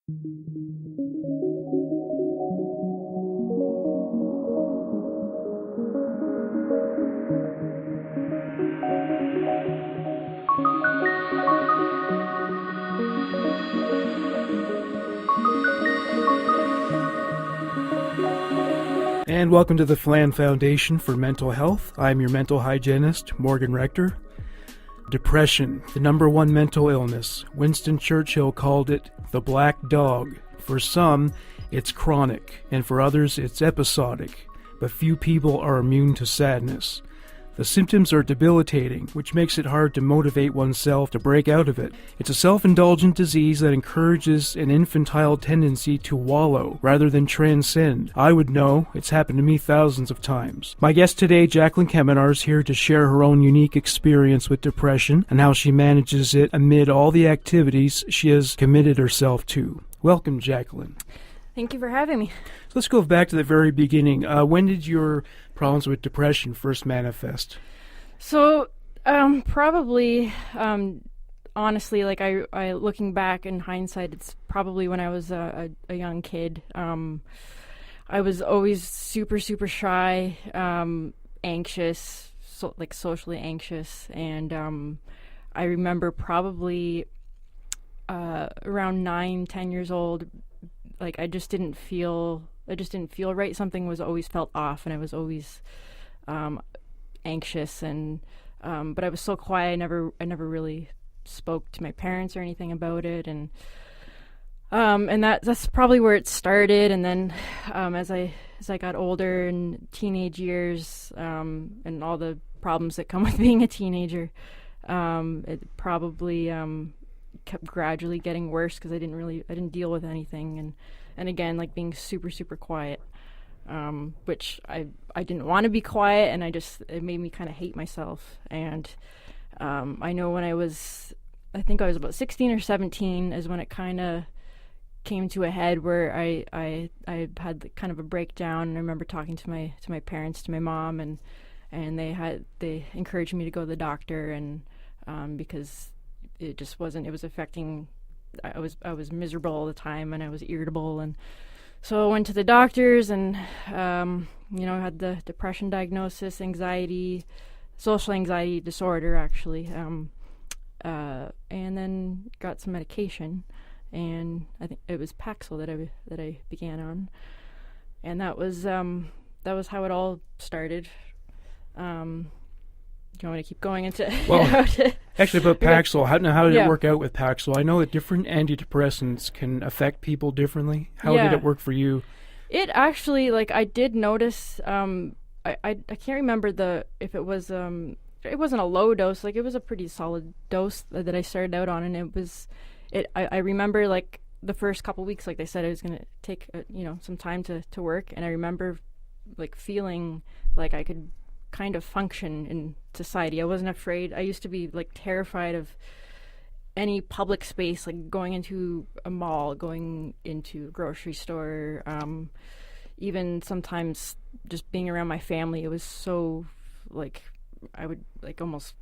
And welcome to the Flan Foundation for Mental Health. I'm your mental hygienist, Morgan Rector. Depression, the number one mental illness. Winston Churchill called it the black dog. For some, it's chronic, and for others, it's episodic. But few people are immune to sadness. The symptoms are debilitating, which makes it hard to motivate oneself to break out of it. It's a self-indulgent disease that encourages an infantile tendency to wallow rather than transcend. I would know. It's happened to me thousands of times. My guest today, Jaclyn Kemenar, is here to share her own unique experience with depression and how she manages it amid all the activities she has committed herself to. Welcome, Jaclyn. Thank you for having me. So let's go back to the very beginning. When did your problems with depression first manifest? So, probably, honestly, like I looking back in hindsight, it's probably when I was a young kid. I was always super, super shy, anxious, socially anxious, and I remember probably around 9-10 years old. Like I just didn't feel right. Something was always felt off, and I was always anxious, and but I was so quiet. I never really spoke to my parents or anything about it, and that's probably where it started. And then as I got older and teenage years, and all the problems that come with being a teenager, it probably kept gradually getting worse because I didn't deal with anything, and again, like being super, super quiet, which I didn't want to be quiet, and it made me kind of hate myself. And I know when I think I was about 16 or 17 is when it kind of came to a head where I had kind of a breakdown. And I remember talking to my parents, to my mom, and they encouraged me to go to the doctor, and because it just wasn't. It was affecting. I was miserable all the time, and I was irritable, and so I went to the doctors, and had the depression diagnosis, anxiety, social anxiety disorder, actually, and then got some medication, and I think it was Paxil that I began on, and that was how it all started. Do you want me to keep going into? Well, actually, about Paxil, how did it work out with Paxil? I know that different antidepressants can affect people differently. How did it work for you? It actually, I did notice. I can't remember if it was. It wasn't a low dose. Like it was a pretty solid dose that I started out on, and it was. I remember the first couple weeks, like they said, I was going to take some time to work, and I remember feeling like I could kind of function in society. I wasn't afraid. I used to be terrified of any public space, like going into a mall, going into a grocery store, even sometimes just being around my family. It was so I would almost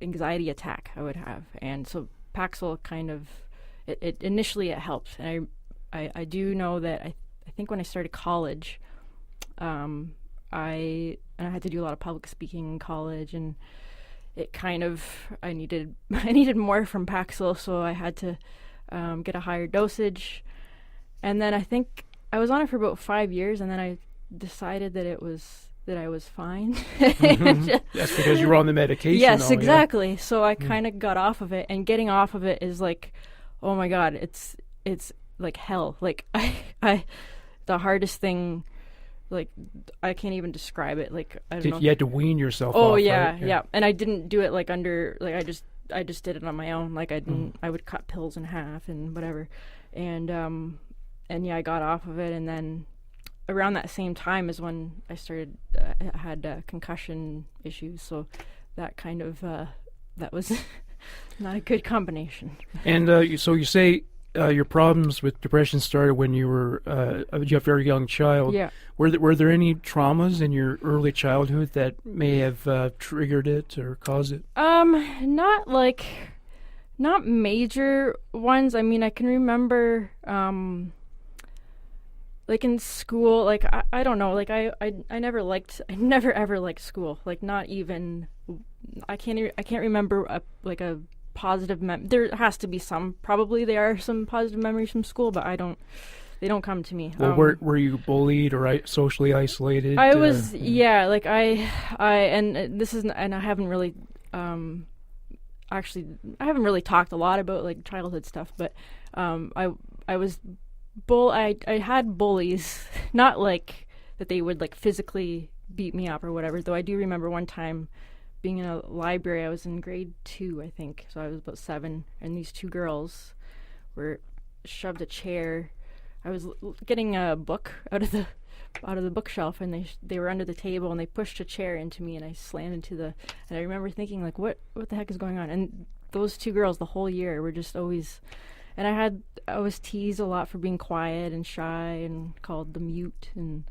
anxiety attack I would have. And so Paxil kind of it initially it helped. And I do know that I think when I started college, I had to do a lot of public speaking in college, and it kind of I needed more from Paxil, so I had to get a higher dosage. And then I think I was on it for about 5 years, and then I decided that I was fine. That's because you were on the medication. Yes, exactly. Yeah. So I kind of got off of it, and getting off of it is oh my God, it's like hell. I the hardest thing. I can't even describe it. I don't know. You had to wean yourself off. Oh yeah, right? yeah. And I didn't do it I just did it on my own. I didn't. I would cut pills in half and whatever, and I got off of it. And then around that same time is when I started. I had concussion issues, so that kind of that was not a good combination. And so you say. Your problems with depression started when you were a very young child. Yeah. Were there any traumas in your early childhood that may have triggered it or caused it? Not major ones. I mean, I can remember, like in school, like I don't know, like I never ever liked school. Like not even, I can't remember a positive there has to be some, probably there are some positive memories from school, but they don't come to me. Well, were you bullied or socially isolated? I was, yeah, like and this is, and I haven't really, actually, I haven't really talked a lot about like childhood stuff, but I was I had bullies, not like that they would like physically beat me up or whatever, though I do remember one time being in a library. I was in grade 2, I think, so I was about 7, and these 2 girls were shoved a chair. I was getting a book out of the bookshelf, and they were under the table, and they pushed a chair into me, and I slammed into and I remember thinking like, what the heck is going on? And those 2 girls the whole year were just always, and I was teased a lot for being quiet and shy and called the mute, and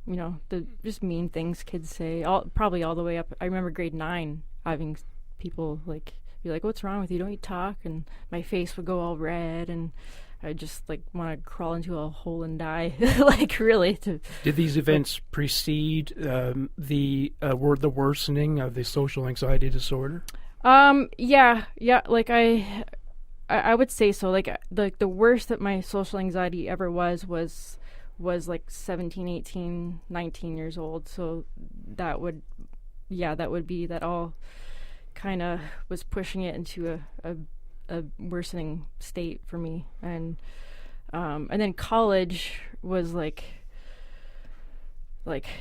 you know, the just mean things kids say, probably all the way up. I remember grade 9 having people like be like, what's wrong with you, don't you talk? And my face would go all red, and I just like want to crawl into a hole and die. Like really. Did these events precede the worsening of the social anxiety disorder? Yeah. Like I would say so. Like the worst that my social anxiety ever was like 17, 18, 19 years old. So that would be that all kind of was pushing it into a worsening state for me. And then college was like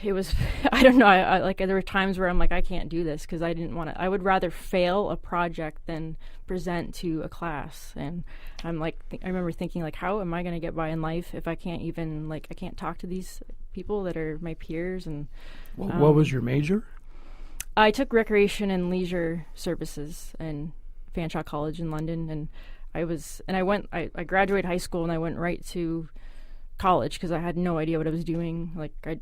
it was, I don't know, I like there were times where I'm like, I can't do this because I didn't want to, I would rather fail a project than present to a class. And I'm like, I remember thinking like, how am I going to get by in life if I can't even, like, I can't talk to these people that are my peers? And what was your major? I took recreation and leisure services in Fanshawe College in London, and I graduated high school and I went right to college because I had no idea what I was doing. Like I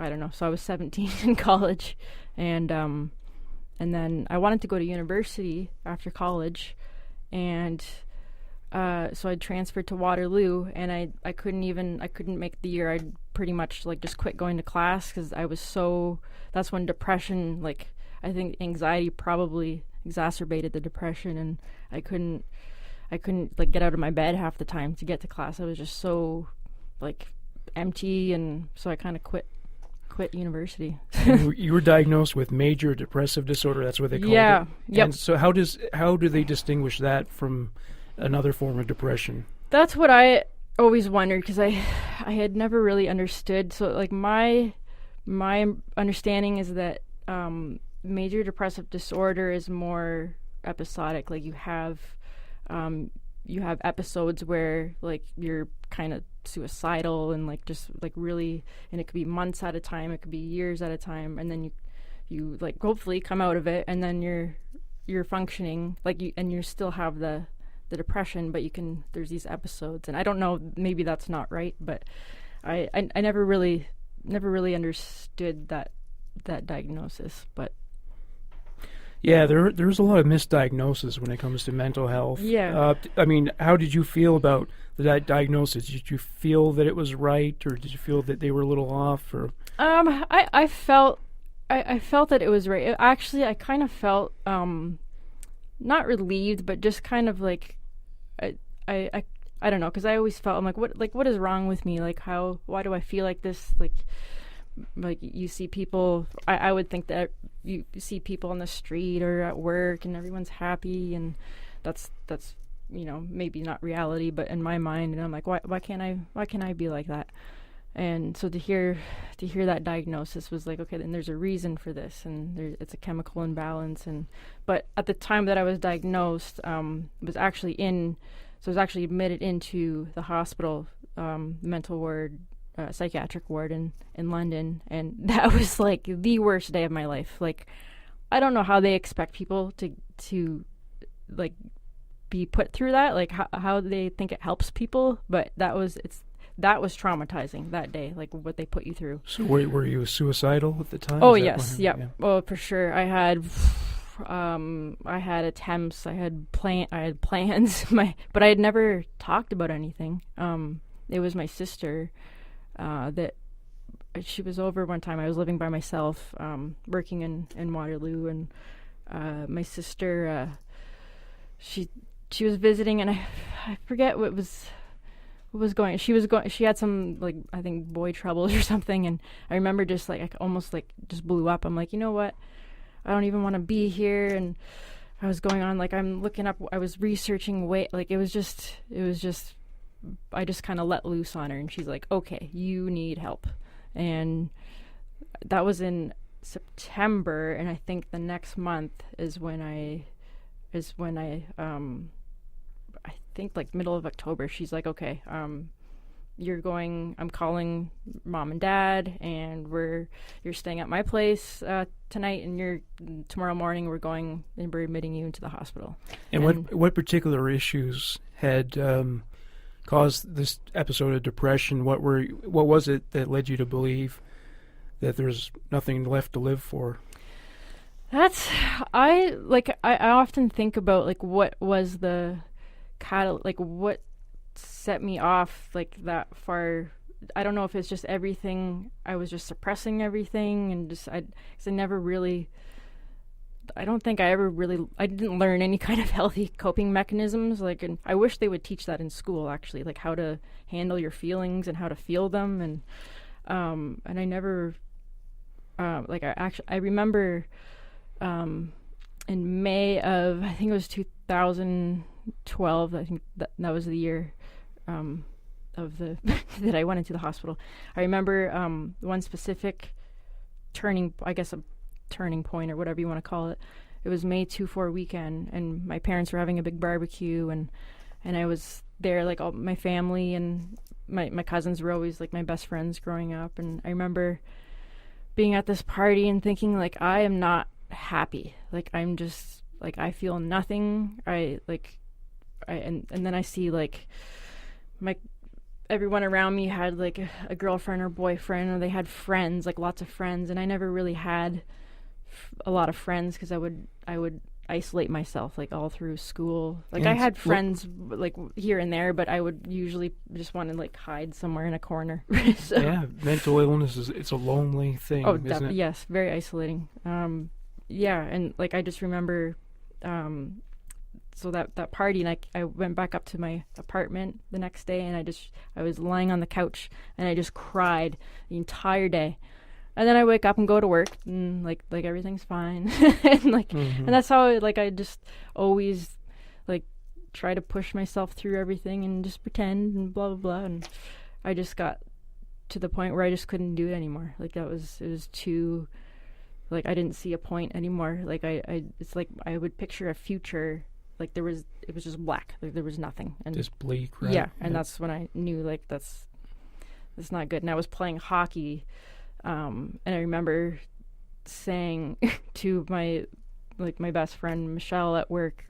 don't know. So I was 17 in college, and then I wanted to go to university after college, and so I transferred to Waterloo, and I couldn't make the year. I'd pretty much like just quit going to class because I was so. That's when depression, like I think anxiety probably exacerbated the depression, and I couldn't like get out of my bed half the time to get to class. I was just so like empty, and so I kind of quit university. You were diagnosed with major depressive disorder. That's what they call it. Yeah. Yep. And so how do they distinguish that from another form of depression? That's what I always wondered, because I had never really understood. So like my understanding is that major depressive disorder is more episodic. Like you have episodes where like you're kind of suicidal and like just like really, and it could be months at a time, it could be years at a time, and then you like hopefully come out of it, and then you're functioning like you, and you still have the depression, but there's these episodes, and I don't know, maybe that's not right, but I never really understood that diagnosis. But yeah, there's a lot of misdiagnosis when it comes to mental health. Yeah. I mean, how did you feel about the diagnosis? Did you feel that it was right, or did you feel that they were a little off? Or I felt that it was right. Actually, I kind of felt not relieved, but just kind of like I don't know, because I always felt, I'm like, what is wrong with me? Like why do I feel like this? Like you see people, I would think that you see people on the street or at work and everyone's happy, and that's you know, maybe not reality, but in my mind, and I'm like, why can't I be like that? And so to hear that diagnosis was like, okay, then there's a reason for this, and it's a chemical imbalance. But at the time that I was diagnosed, was actually admitted into the hospital, mental ward, psychiatric ward in London, and that was like the worst day of my life. Like, I don't know how they expect people to like be put through that, like how they think it helps people, but that was traumatizing that day, like what they put you through. So were you suicidal at the time? Oh yes, yeah. Oh, for sure. I had I had attempts. I had plans. But I had never talked about anything. It was my sister that she was over one time. I was living by myself, working in Waterloo, and my sister she was visiting, and I forget what was going. She had some, like, I think boy troubles or something, and I remember just like I almost like just blew up. I'm like, you know what? I don't even want to be here. And I was going on, like, I'm looking up, I was researching like, it was just I just kind of let loose on her, and she's like, okay, you need help. And that was in September, and I think the next month is when I think like middle of October, she's like, okay, I'm calling mom and dad, and you're staying at my place tonight, and tomorrow morning we're admitting you into the hospital. And what particular issues had caused this episode of depression? What was it that led you to believe that there's nothing left to live for? I often think about, like, what was the what set me off like that far. I don't know if it's just everything. I was just suppressing everything, and I don't think I didn't learn any kind of healthy coping mechanisms. Like, and I wish they would teach that in school, actually, like how to handle your feelings and how to feel them. And I never, I remember, in May of, I think it was 2012, I think that was the year, of the that I went into the hospital. I remember one specific turning point, or whatever you want to call it. It was May 24 weekend, and my parents were having a big barbecue, and I was there, like, all my family and my cousins were always like my best friends growing up. And I remember being at this party and thinking, like, I am not happy. Like, I'm just like, I feel nothing. And then I see, like, everyone around me had like a girlfriend or boyfriend, or they had friends, like lots of friends, and I never really had a lot of friends because I would isolate myself, like, all through school. Like, I had friends like here and there, but I would usually just want to like hide somewhere in a corner. So, yeah, mental illness it's a lonely thing. Oh, isn't it? Yes, very isolating. Yeah, and like I just remember. So that party, and I went back up to my apartment the next day, and I was lying on the couch, and I just cried the entire day. And then I wake up and go to work, and like everything's fine. And like, and that's how I just always like try to push myself through everything and just pretend and blah blah blah. And I just got to the point where I just couldn't do it anymore. Like, it was too, like, I didn't see a point anymore. Like, it's like I would picture a future. Like, it was just black. Like, there was nothing. And just bleak, right? Yeah, and that's when I knew, like, that's not good. And I was playing hockey, and I remember saying to my best friend Michelle at work,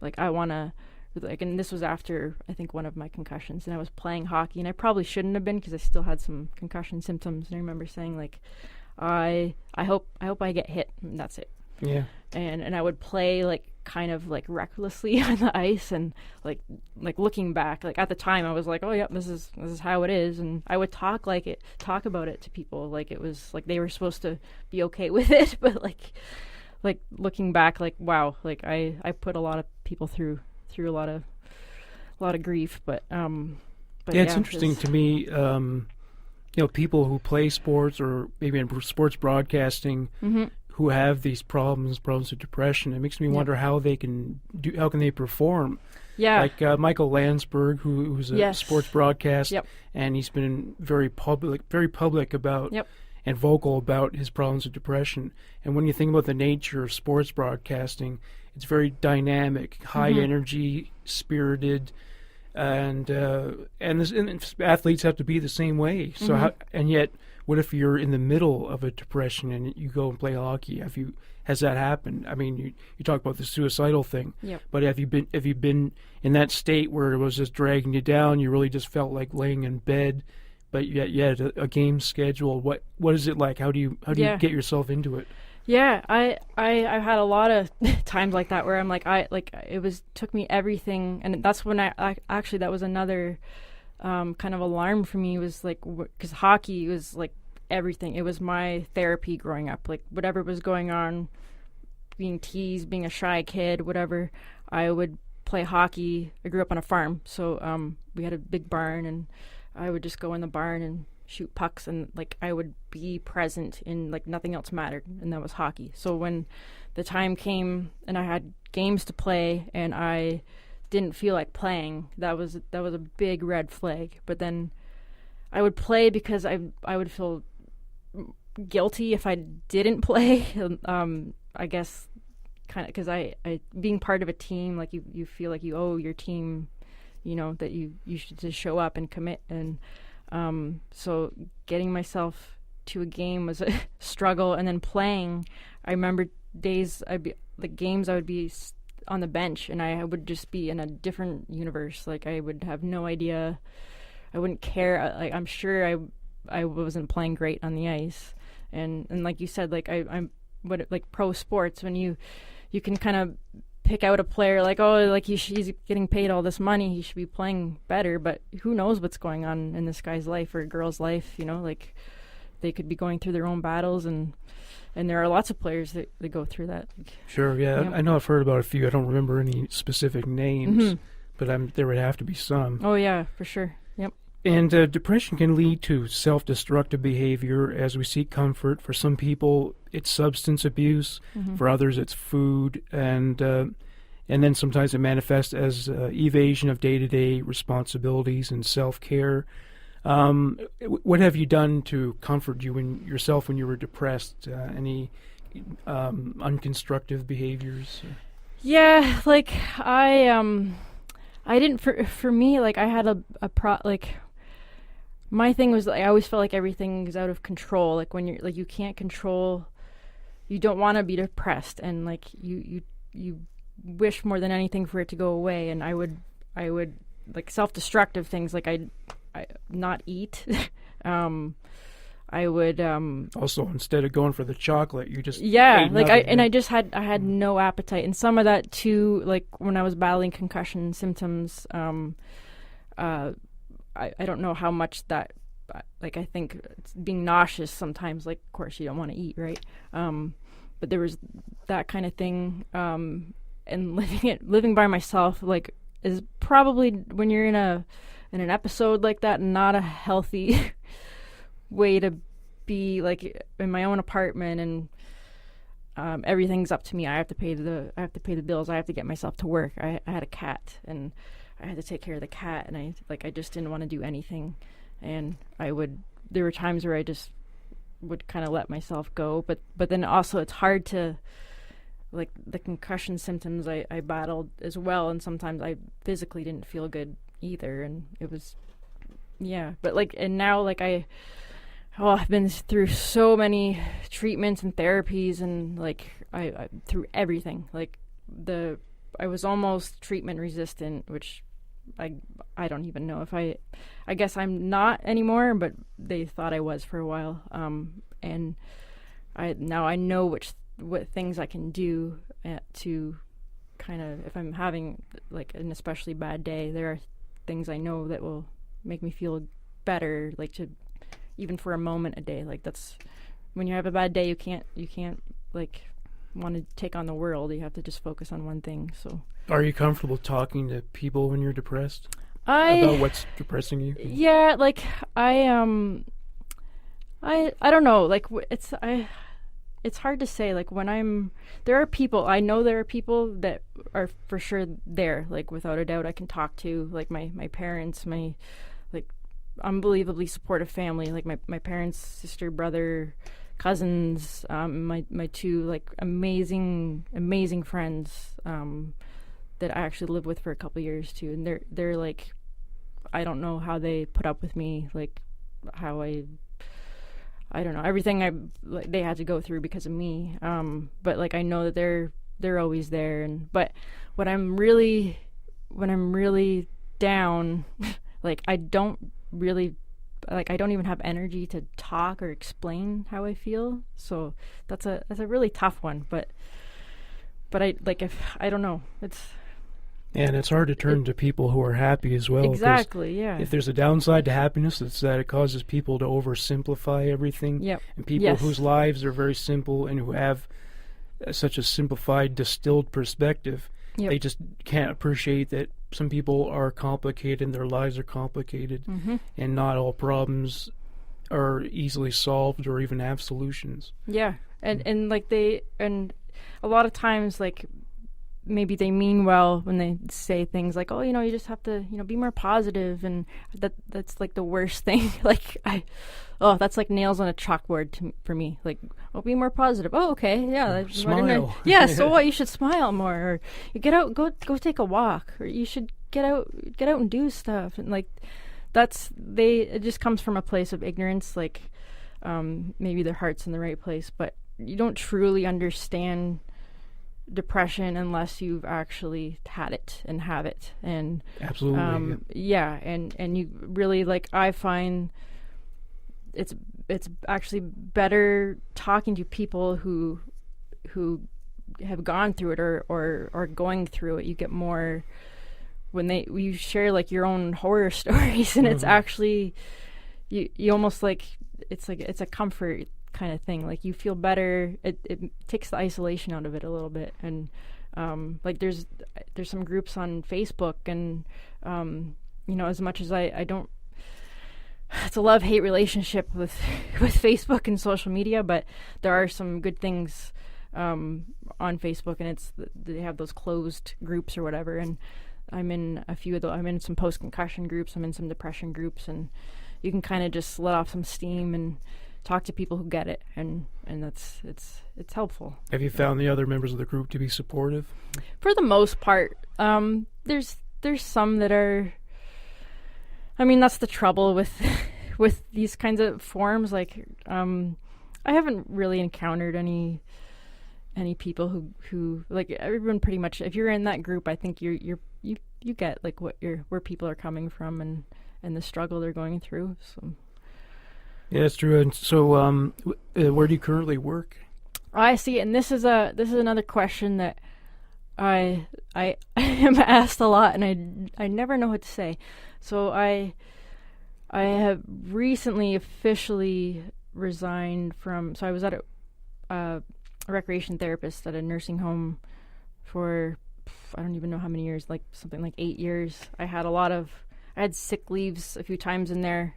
like, I want to, like, and this was after, I think, one of my concussions, and I was playing hockey, and I probably shouldn't have been because I still had some concussion symptoms. And I remember saying, like, I hope I get hit, and that's it. Yeah. And I would play, like, kind of like recklessly on the ice, and like looking back, like, at the time I was like, oh yeah, this is how it is. And I would talk about it to people like it was like they were supposed to be okay with it. But like looking back, like, wow, like I put a lot of people through a lot of grief. But yeah, it's interesting to me, people who play sports, or maybe in sports broadcasting, who have these problems with depression. It makes me wonder how can they perform. Yeah, like Michael Landsberg, who's a sports broadcast, and he's been very public about and vocal about his problems with depression. And when you think about the nature of sports broadcasting, it's very dynamic, high energy, spirited, and athletes have to be the same way. So and yet, what if you're in the middle of a depression and you go and play hockey? Has that happened? I mean, you talk about the suicidal thing, but have you been in that state where it was just dragging you down? You really just felt like laying in bed, but yet you had a game scheduled. What is it like? How do you get yourself into it? Yeah, I've had a lot of times like that where I'm like took me everything, and that's when I actually that was another kind of alarm for me, was like, because hockey was like everything. It was my therapy growing up. Like whatever was going on, being teased, being a shy kid, whatever, I would play hockey. I grew up on a farm, so we had a big barn, and I would just go in the barn and shoot pucks, and like I would be present in, like, nothing else mattered, and that was hockey. So when the time came and I had games to play and I didn't feel like playing, that was a big red flag. But then I would play because I would feel guilty if I didn't play. I guess kind of because I being part of a team, like you feel like you owe your team, that you should just show up and commit. And so getting myself to a game was a struggle. And then playing, I remember games I would be on the bench, and I would just be in a different universe. Like I would have no idea. I wouldn't care. Like I'm sure I wasn't playing great on the ice. And like you said, like I'm like pro sports, when you can kind of pick out a player, like, oh, like he's getting paid all this money, he should be playing better. But who knows what's going on in this guy's life or a girl's life, like they could be going through their own battles, and there are lots of players that go through that. Sure, yeah. I know I've heard about a few. I don't remember any specific names, but there would have to be some. Oh yeah, for sure. Yep. And depression can lead to self-destructive behavior as we seek comfort. For some people, it's substance abuse. For others, it's food. And then sometimes it manifests as evasion of day-to-day responsibilities and self-care. What have you done to comfort yourself when you were depressed? Any unconstructive behaviors? Yeah, like I didn't, for me, like I had my thing was, like, I always felt like everything is out of control. Like when you're like, you can't control, you don't want to be depressed, and like you wish more than anything for it to go away. And I would like self-destructive things, like I not eat. I would also, instead of going for the chocolate, you just ate like nothing. I had no appetite. And some of that too, like when I was battling concussion symptoms, I don't know how much that, like, I think it's being nauseous sometimes, like, of course you don't want to eat, right? But there was that kind of thing, and living by myself, like, is probably, when you're in an episode like that, not a healthy way to be. Like in my own apartment, and everything's up to me. I have to pay the bills. I have to get myself to work. I had a cat, and I had to take care of the cat, and I just didn't want to do anything. And there were times where I just would kind of let myself go, but then also it's hard to, like, the concussion symptoms I battled as well, and sometimes I physically didn't feel good either, and it was, yeah. But like, and now, like, I've been through so many treatments and therapies, and like I through everything. Like I was almost treatment resistant, which I don't even know if I guess I'm not anymore, but they thought I was for a while. And now I know what things I can do to kind of, if I'm having like an especially bad day, there are things I know that will make me feel better, like, to even for a moment a day. Like, that's when you have a bad day, you can't like want to take on the world. You have to just focus on one thing. So are you comfortable talking to people when you're depressed about what's depressing you? Yeah, like I don't know, like it's hard to say. Like when I know there are people that are for sure there, like without a doubt I can talk to, like my parents, my like unbelievably supportive family, like my parents, sister, brother, cousins, my two like amazing friends that I actually lived with for a couple years too, and they're like, I don't know how they put up with me, like how I don't know, everything they had to go through because of me, but like I know that they're always there. But when I'm really down, like I don't really like I don't even have energy to talk or explain how I feel. So that's a really tough one. But I like if I don't know. And it's hard to turn to people who are happy as well. Exactly, yeah. If there's a downside to happiness, it's that it causes people to oversimplify everything. Yep. And people whose lives are very simple and who have such a simplified, distilled perspective, they just can't appreciate that some people are complicated and their lives are complicated, and not all problems are easily solved or even have solutions. Yeah, and like and a lot of times, like, maybe they mean well when they say things like, oh, you just have to, be more positive, and that's like the worst thing. Like, that's like nails on a chalkboard for me. Like, oh, be more positive. Oh, okay, yeah. Smile. Yeah, so what? You should smile more, or you get out, go take a walk, or you should get out and do stuff. And like, it just comes from a place of ignorance. Like, maybe their heart's in the right place, but you don't truly understand depression unless you've actually had it and have it. And absolutely, and you really, like, I find it's actually better talking to people who have gone through it or are going through it. You get more when you share like your own horror stories, and it's actually you almost like it's a comfort kind of thing. Like, you feel better. It takes the isolation out of it a little bit. And like there's some groups on Facebook, and as much as I don't, it's a love-hate relationship with Facebook and social media, but there are some good things on Facebook, and they have those closed groups or whatever, and I'm in a few of those. I'm in some post-concussion groups, I'm in some depression groups, and you can kind of just let off some steam and talk to people who get it, and it's helpful. Have you found the other members of the group to be supportive? For the most part, there's some that are. I mean, that's the trouble with these kinds of forums. Like, I haven't really encountered any people who like, everyone pretty much. If you're in that group, I think you get like where people are coming from and the struggle they're going through. So. Yeah, that's true. And so, where do you currently work? I see, and this is another question that I am asked a lot, and I never know what to say. So I have recently officially resigned from. So I was at a recreation therapist at a nursing home for I don't even know how many years, like something like 8 years. I had sick leaves a few times in there.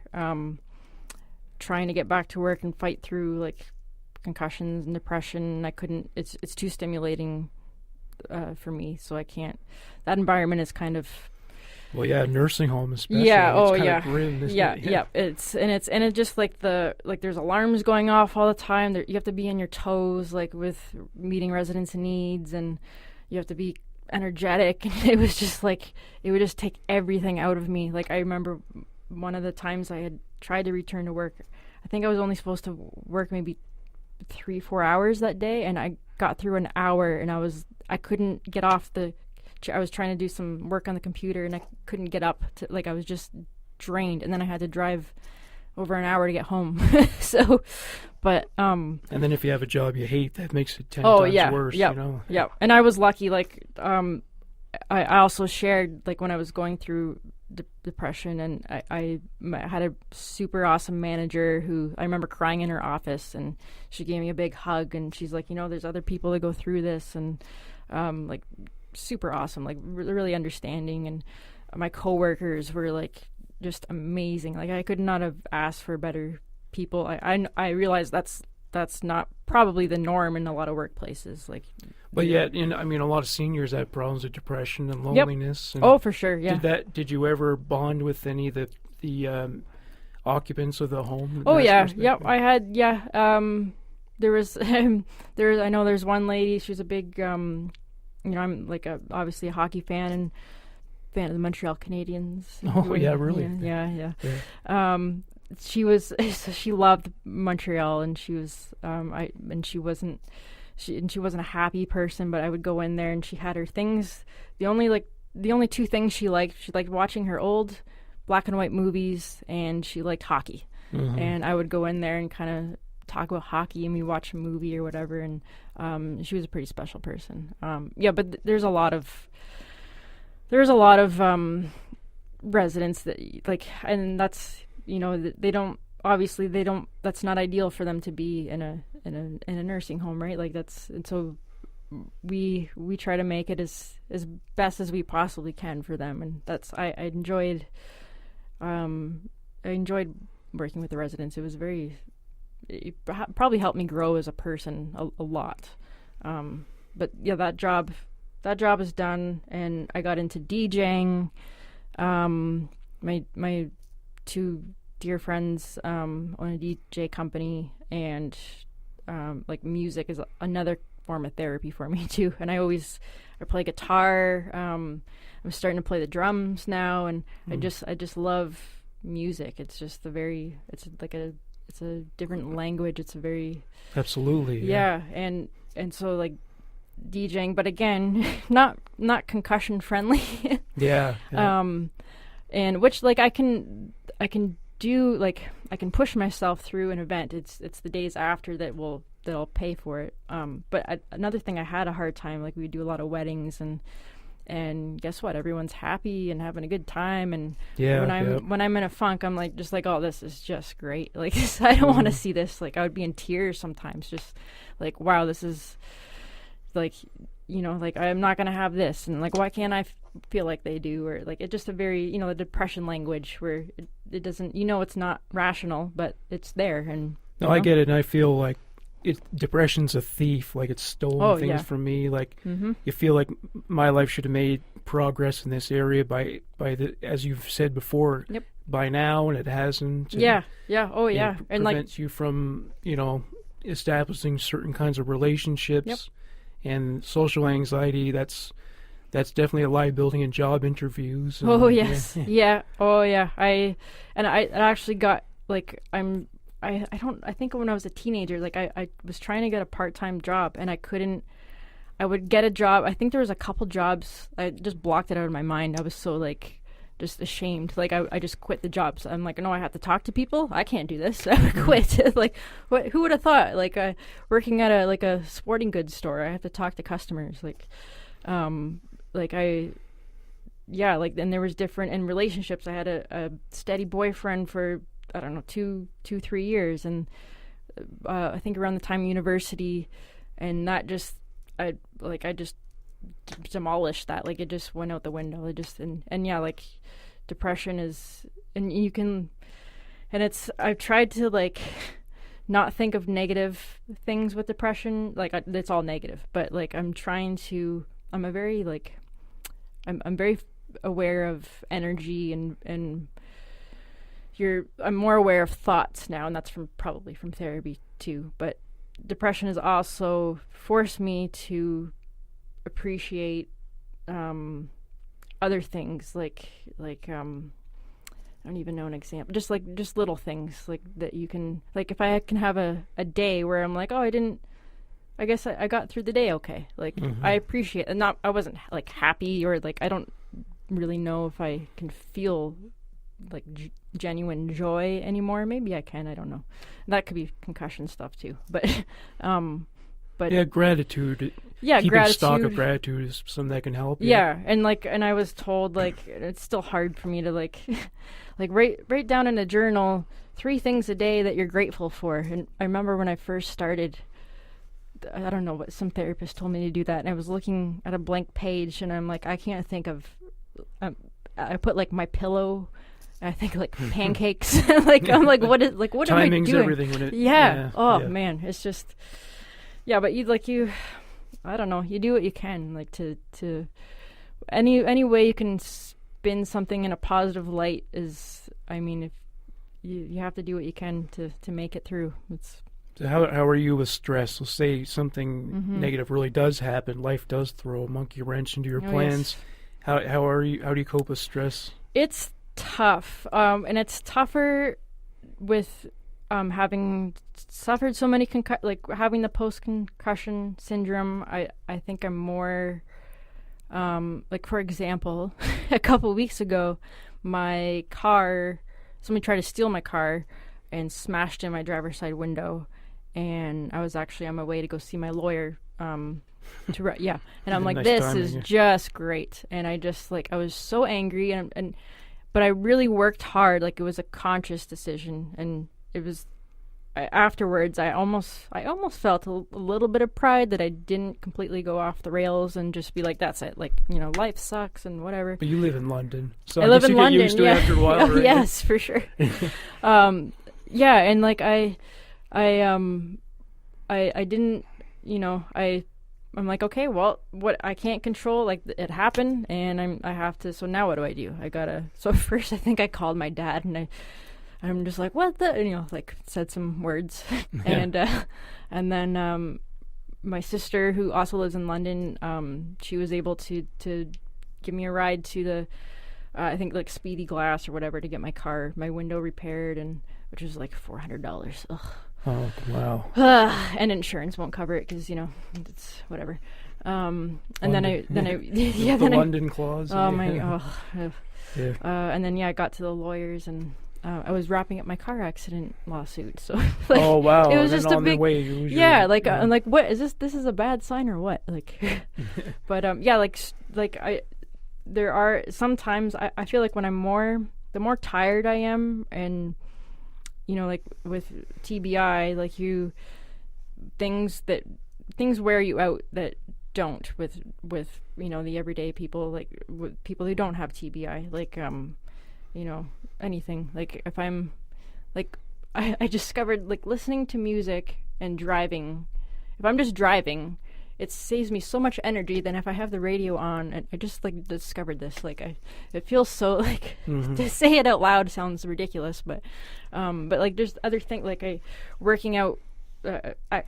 Trying to get back to work and fight through like concussions and depression. I couldn't. It's too stimulating for me, so I can't. That environment is kind of. Well, yeah, nursing home especially. Yeah. It's Oh, kind yeah. of grim, isn't yeah. it? Yeah. It's just like there's alarms going off all the time. You have to be on your toes, like with meeting residents' needs, and you have to be energetic. And it was just like it would just take everything out of me. Like, I remember one of the times I had tried to return to work. I think I was only supposed to work maybe 3-4 hours that day, and I got through an hour, and I couldn't get off I was trying to do some work on the computer, and I couldn't get up to, like, I was just drained, and then I had to drive over an hour to get home. So, but and then if you have a job you hate, that makes it 10 times worse. Yeah. And I was lucky. Like, I also shared, like, when I was going through depression, and I had a super awesome manager who I remember crying in her office, and she gave me a big hug, and she's like, there's other people that go through this, and like, super awesome, like really understanding. And my coworkers were like just amazing. Like, I could not have asked for better people. I realized that's not probably the norm in a lot of workplaces. Like, but yet, a lot of seniors have problems with depression and loneliness. Yep. And oh, for sure. Yeah. Did you ever bond with any of the occupants of the home? Oh, yeah. Yep. I had. Yeah. There was. I know there's one lady. She was a big. I'm like obviously a hockey fan and fan of the Montreal Canadiens. Oh, yeah, really? Yeah. She was. She loved Montreal, and she was. She wasn't a happy person, but I would go in there, and she had her things. The only two things she liked watching her old black and white movies, and she liked hockey. And I would go in there and kind of talk about hockey, and we watch a movie or whatever, and she was a pretty special person. But there's a lot of residents that and that's, they don't, obviously they don't, that's not ideal for them to be in a nursing home, right? Like that's, and so we try to make it as best as we possibly can for them, and that's I enjoyed working with the residents. It was it probably helped me grow as a person a lot. But yeah, that job is done, and I got into DJing. My two dear friends own a DJ company, and music is another form of therapy for me too. And I play guitar. I'm starting to play the drums now, and I just love music. It's just it's a different language. It's a very absolutely and so like DJing, but again, not concussion friendly. Yeah. And which I can do, I can push myself through an event. It's the days after that'll pay for it. But another thing, I had a hard time. We do a lot of weddings, and guess what? Everyone's happy and having a good time. And when I'm in a funk, I'm oh, this is just great. I don't want to see this. I would be in tears sometimes. Just wow, this is I'm not gonna have this, and why can't I feel like they do? Or it's just a very the depression language where it doesn't, it's not rational, but it's there. And no, I get it, and I feel depression's a thief. It's stolen things from me. You feel like my life should have made progress in this area by as you've said before. Yep. By now, and it hasn't. And, and prevents you from establishing certain kinds of relationships. Yep. And social anxiety. That's definitely a liability in job interviews. Oh yes, yeah. Oh yeah. I actually got I think when I was a teenager, I was trying to get a part-time job, and I couldn't. I would get a job. I think there was a couple jobs. I just blocked it out of my mind. I was so just ashamed. I just quit the jobs. I'm no, I have to talk to people. I can't do this. I would quit. What? Who would have thought? Working at a sporting goods store, I have to talk to customers. And there was different in relationships. I had a steady boyfriend for, I don't know, 3 years, and I think around the time of university, and that just I just demolished that. It just went out the window. It just depression is, and you can, and it's, I've tried to not think of negative things with depression. It's all negative, but I'm trying to, I'm very aware of energy, and I'm more aware of thoughts now, and that's probably from therapy too. But depression has also forced me to appreciate other things, I don't even know an example. Just little things that you can, if I can have a day where I'm I guess I got through the day okay. I appreciate, and I wasn't happy, or I don't really know if I can feel genuine joy anymore. Maybe I can. I don't know. That could be concussion stuff too. But gratitude. Yeah, keeping gratitude. Stock of gratitude is something that can help. Yeah, and I was told it's still hard for me to write down in a journal 3 things a day that you're grateful for. And I remember when I first started, I don't know what, some therapist told me to do that, and I was looking at a blank page, and I'm I can't think of. I put my pillow. I think pancakes. I'm what is what Timing's am I doing? Everything when it, man, it's just but you I don't know, you do what you can to any way you can spin something in a positive light is, if you have to do what you can to make it through. It's So how are you with stress? Let's say something negative really does happen. Life does throw a monkey wrench into your plans. Yes. How are you? How do you cope with stress? It's tough, and it's tougher with having suffered so many having the post-concussion syndrome. I think I'm more for example, a couple weeks ago, my car, somebody tried to steal my car and smashed in my driver's side window, and I was actually on my way to go see my lawyer. And I'm like, nice this timing, is yeah. just great. And I just I was so angry, but I really worked hard. Like, it was a conscious decision, and it was afterwards. I almost felt a little bit of pride that I didn't completely go off the rails and just be like, that's it. Like, life sucks and whatever. But you live in London, so I live guess in you London. get used to it after a while, right? Yes, for sure. And like I didn't, I'm like, okay, well, what I can't control, like, it happened, and I have to. So now what do I do? So first I think I called my dad, and I'm just like, what the, and, said some words, Yeah. and then my sister, who also lives in London, she was able to give me a ride to the I think like Speedy Glass or whatever to get my window repaired, and which was like $400. Ugh. Oh, wow. And insurance won't cover it because it's whatever. And London. then London clause. Oh yeah. my. Oh. Yeah. And then I got to the lawyers, and I was wrapping up my car accident lawsuit. So Oh wow! it was and just then a on the big way, you was yeah. your- Like I'm like, what is this? This is a bad sign or what? Like, but there are sometimes I feel like when the more tired I am, and like with TBI, like things wear you out that don't with the everyday people, like with people who don't have TBI, like anything. Like if I'm like I discovered, like, listening to music and driving, if I'm just driving, it saves me so much energy than if I have the radio on. And I just discovered this. Like it feels so like to say it out loud sounds ridiculous, but like there's other things, like working out,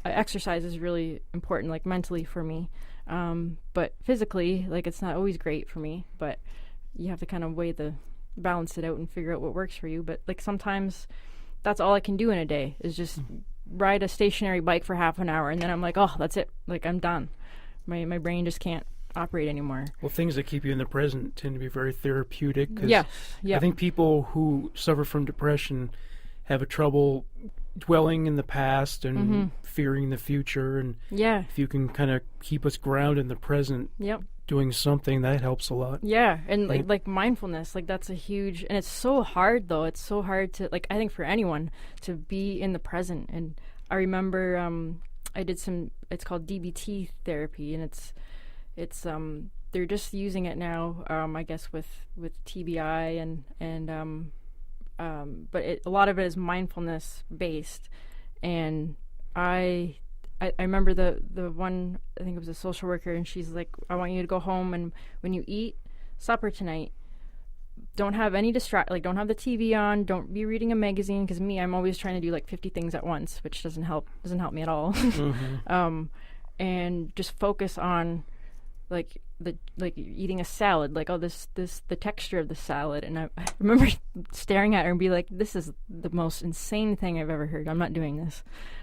exercise is really important, like mentally for me. But physically, like, it's not always great for me. But you have to kind of balance it out and figure out what works for you. But like sometimes that's all I can do in a day is just ride a stationary bike for half an hour, and then I'm like, oh, that's it. Like, I'm done. My brain just can't operate anymore. Well, things that keep you in the present tend to be very therapeutic. 'Cause Yeah. I think people who suffer from depression have a trouble dwelling in the past and fearing the future. And Yeah. if you can kind of keep us grounded in the present, Yep. doing something, that helps a lot. Yeah, and Right. like mindfulness, like that's a huge, and it's so hard though. It's so hard to, like, I think for anyone to be in the present. And I remember I did it's called DBT therapy, and it's they're just using it now, I guess with TBI and but a lot of it is mindfulness based. And I remember the one, I think it was a social worker, and she's like, I want you to go home, and when you eat supper tonight, don't have any don't have the TV on, don't be reading a magazine, because I'm always trying to do like 50 things at once, which doesn't help me at all. And just focus on like eating a salad, like, oh, this the texture of the salad. And I remember staring at her and be like, this is the most insane thing I've ever heard. I'm not doing this.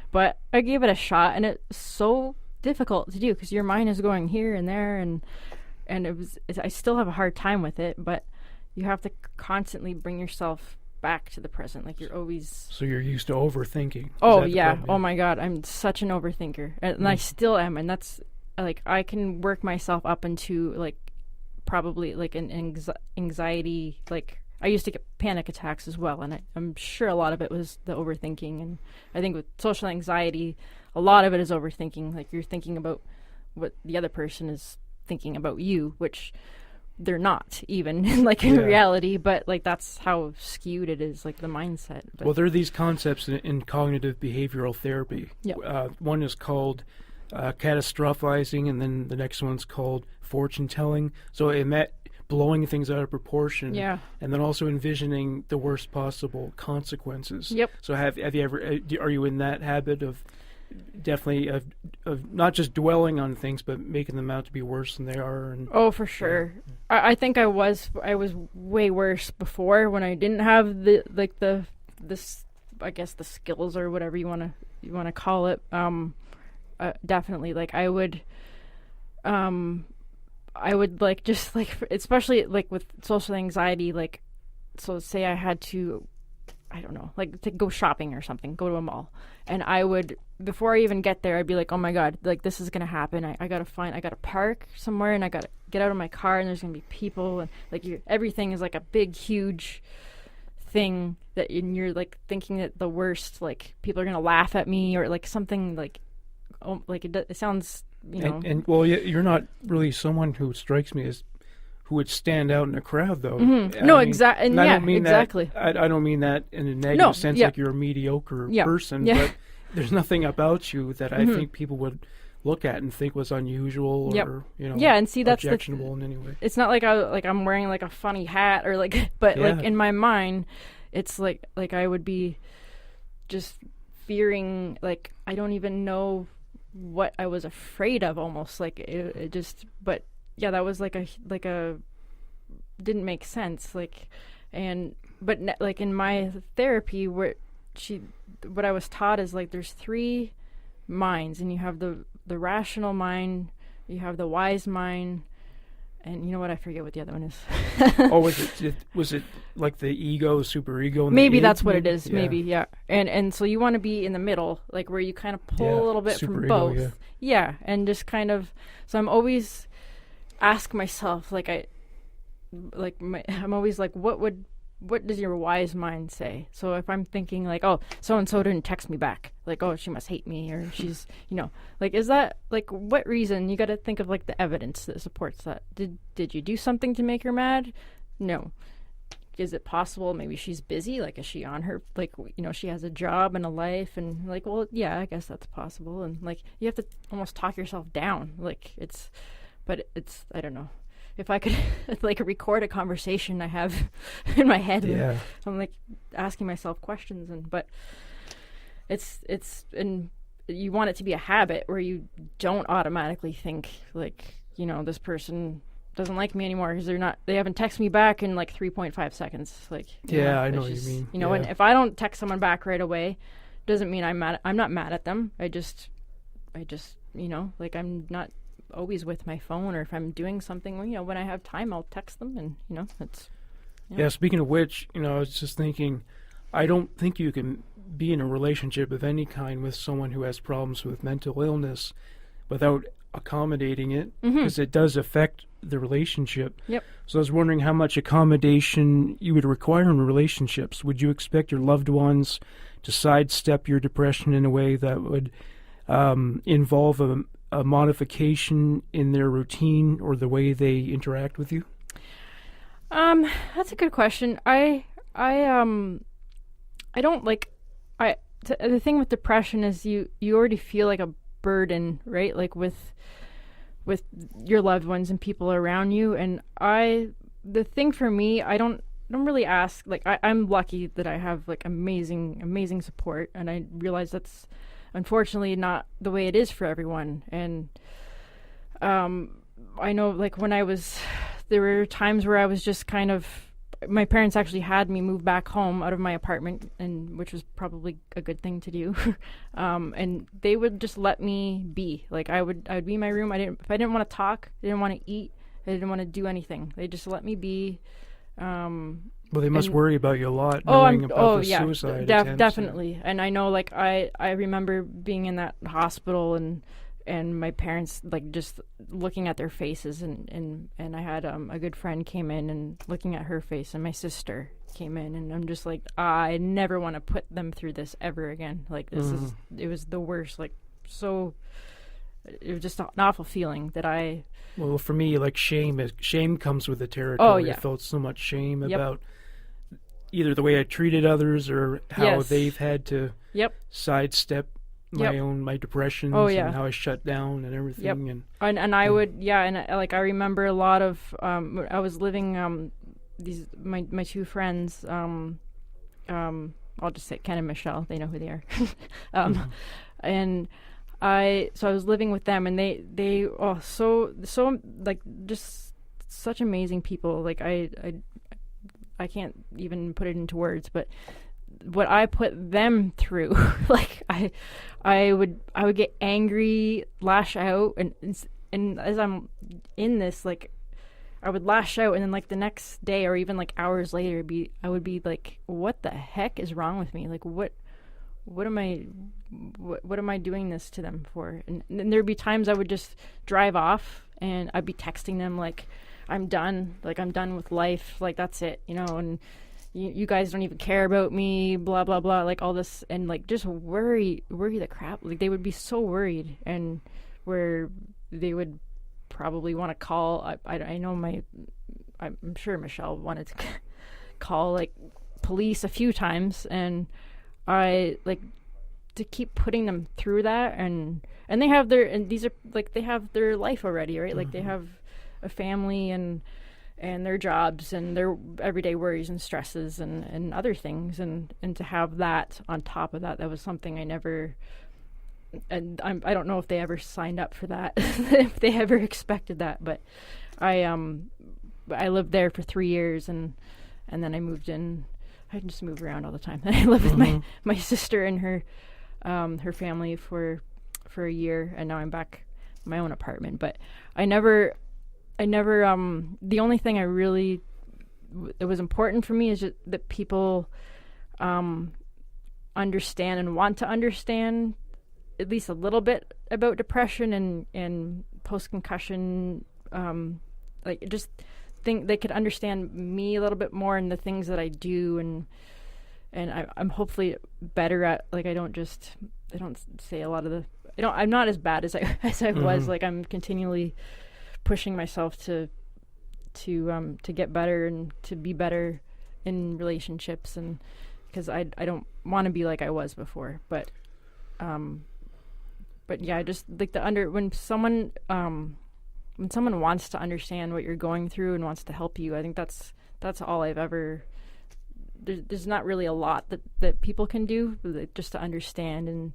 But I gave it a shot, and it's so difficult to do because your mind is going here and there, and I still have a hard time with it, but you have to constantly bring yourself back to the present. Like, you're always... So you're used to overthinking. Is Oh, that the yeah. problem? Oh, my God. I'm such an overthinker. And I still am. And that's, like, I can work myself up into, like, probably, like, an anxiety, like... I used to get panic attacks as well, and I'm sure a lot of it was the overthinking. And I think with social anxiety, a lot of it is overthinking. Like, you're thinking about what the other person is thinking about you, which they're not even, like, in reality. But, like, that's how skewed it is, like, the mindset. But Well, there are these concepts in cognitive behavioral therapy. Yep. One is called catastrophizing, and then the next one's called fortune telling. So blowing things out of proportion, Yeah. and then also envisioning the worst possible consequences. Yep. So have you ever? Are you in that habit of definitely of not just dwelling on things, but making them out to be worse than they are? And Oh, for sure. I think I was way worse before, when I didn't have this, I guess, the skills or whatever you want to call it. Definitely, like, I would like, just like, especially like with social anxiety, like so say I had to, I don't know, like to go shopping or something, go to a mall. And I would, before I even get there, I'd be like, oh my God, like this is going to happen. I got to park somewhere, and I got to get out of my car, and there's going to be people. And like everything is like a big, huge thing that you're like thinking that the worst, like people are going to laugh at me or like something like, oh, like it sounds, you know. And well, you're not really someone who strikes me as who would stand out in a crowd, though. Mm-hmm. No, exactly. I don't mean exactly. That, I don't mean that in a negative sense, like you're a mediocre person. Yeah. But there's nothing about you that I think people would look at and think was unusual or and see that's objectionable in any way. It's not like I'm wearing like a funny hat or like, but like in my mind, it's like I would be just fearing, like I don't even know what I was afraid of, almost like it just, but. Yeah, that was like a didn't make sense, like, but like in my therapy, what I was taught is like there's 3 minds, and you have the rational mind, you have the wise mind, and you know what, I forget what the other one is. Oh, was it like the ego, superego? Maybe that's what it is. Maybe, yeah. And so you want to be in the middle, like where you kind of pull a little bit from both. Yeah, and just kind of. So I'm always ask myself, I'm always like, what does your wise mind say? So if I'm thinking like, oh, so and so didn't text me back, like, oh, she must hate me, or she's, like, is that like, what reason? You got to think of like the evidence that supports that. Did you do something to make her mad? No. Is it possible maybe she's busy? Like, is she on her, like, she has a job and a life, and like, well, yeah, I guess that's possible. And like, you have to almost talk yourself down. Like But it's, I don't know. If I could like record a conversation I have in my head, I'm like asking myself questions, but it's and you want it to be a habit where you don't automatically think like, this person doesn't like me anymore because they haven't texted me back in like 3.5 seconds. Like, I know what you mean. And if I don't text someone back right away, doesn't mean I'm not mad at them. I just, like I'm not always with my phone, or if I'm doing something, when I have time, I'll text them, and it's. Yeah. Speaking of which, I was just thinking, I don't think you can be in a relationship of any kind with someone who has problems with mental illness without accommodating it, because it does affect the relationship. Yep. So I was wondering how much accommodation you would require in relationships. Would you expect your loved ones to sidestep your depression in a way that would involve a modification in their routine or the way they interact with you? That's a good question. I don't like, the thing with depression is you already feel like a burden, right? Like with your loved ones and people around you. And the thing for me, I don't really ask, like, I'm lucky that I have like amazing support, and I realize that's unfortunately not the way it is for everyone. And I know, like, there were times where I was just kind of, my parents actually had me move back home out of my apartment, and which was probably a good thing to do. And they would just let me be. Like, I would be in my room. If I didn't want to talk, I didn't want to eat, I didn't want to do anything, they just let me be. Well, they must worry about you a lot, knowing about the suicide attempts. Definitely. And I know, like, I remember being in that hospital, and my parents, like, just looking at their faces, and I had a good friend came in and looking at her face, and my sister came in, and I'm just like, I never want to put them through this ever again. Like, it was the worst. Like, so it was just an awful feeling that I. Well, for me, like, shame comes with the territory. Oh, yeah. I felt so much shame about either the way I treated others or how they've had to sidestep my depressions and how I shut down and everything. And I would, like, I remember a lot of, I was living, my two friends, I'll just say Ken and Michelle, they know who they are. And I was living with them, and they so like, just such amazing people. Like, I can't even put it into words, but what I put them through, like, I would get angry, lash out, and as I'm in this, like, I would lash out, and then like the next day or even like hours later, I would be like, what the heck is wrong with me? Like what am I doing this to them for? And there'd be times I would just drive off and I'd be texting them like, I'm done with life, like that's it, and you guys don't even care about me, blah blah blah, like all this, and like just worry the crap. Like they would be so worried, and where they would probably want to call. I know I'm sure Michelle wanted to call like police a few times, and I like to keep putting them through that, and they have they have their life already, right? Like they have a family and their jobs and their everyday worries and stresses and other things, and to have that on top of that was something I never. And I don't know if they ever signed up for that, if they ever expected that, but I lived there for 3 years, and then I moved in. I just move around all the time. I lived with my sister and her family for a year, and now I'm back in my own apartment. But I never the only thing I really that was important for me is just that people understand and want to understand at least a little bit about depression and post-concussion, like just think they could understand me a little bit more and the things that I do, and I'm hopefully better at, like I don't say a lot of I'm not as bad as I was. Like I'm continually pushing myself to get better and to be better in relationships, and because I don't want to be like I was before, but yeah, just like when someone wants to understand what you're going through and wants to help you, I think that's all I've ever. There's not really a lot that people can do just to understand, and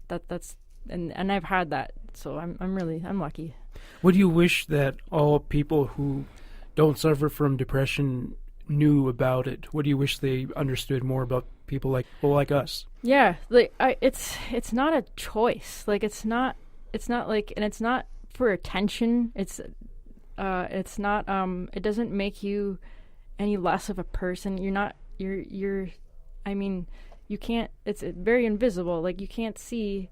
that's I've had that, so I'm lucky. What do you wish that all people who don't suffer from depression knew about it? What do you wish they understood more about people like us? Yeah, like it's not a choice. Like it's not like, and it's not for attention. It's not it doesn't make you any less of a person. I mean, you can't, it's very invisible. Like you can't see,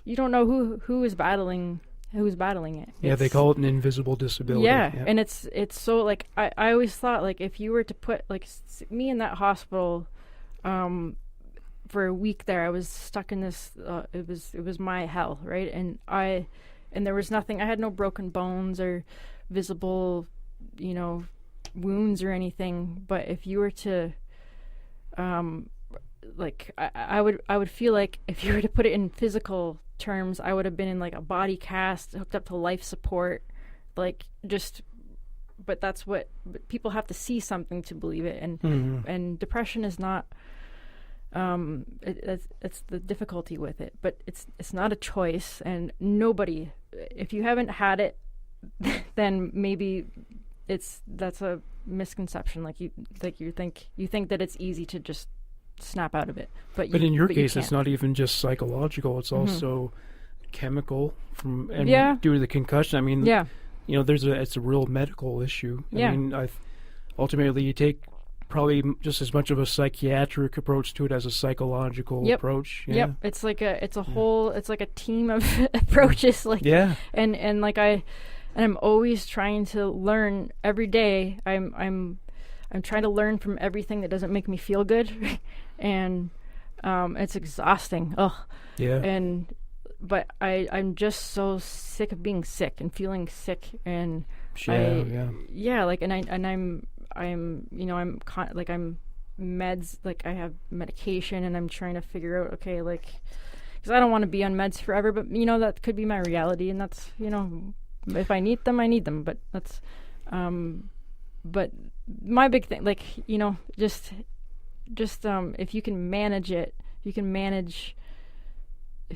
you don't know who's battling it. Yeah, they call it an invisible disability. Yeah. And it's so like, I always thought like if you were to put like me in that hospital for a week there, I was stuck in this it was my hell, right? And there was nothing, I had no broken bones or visible wounds or anything, but if you were to like I would feel like if you were to put it in physical terms, I would have been in like a body cast, hooked up to life support, like just. But but people have to see something to believe it, and depression is not. It's the difficulty with it, but it's not a choice, and nobody. If you haven't had it, then maybe that's a misconception. Like you think that it's easy to just snap out of it, but in your case, it's not even just psychological; it's also chemical due to the concussion. I mean, it's a real medical issue. I mean, ultimately you take probably just as much of a psychiatric approach to it as a psychological approach. Yeah. Yep, it's like a team of approaches. Like and like I'm always trying to learn every day. I'm trying to learn from everything that doesn't make me feel good, and it's exhausting. But I'm just so sick of being sick and feeling sick, and I'm meds, like I have medication, and I'm trying to figure out, okay, like, because I don't want to be on meds forever, but that could be my reality, and that's if I need them, I need them, but that's but my big thing, like, just if you can manage it, if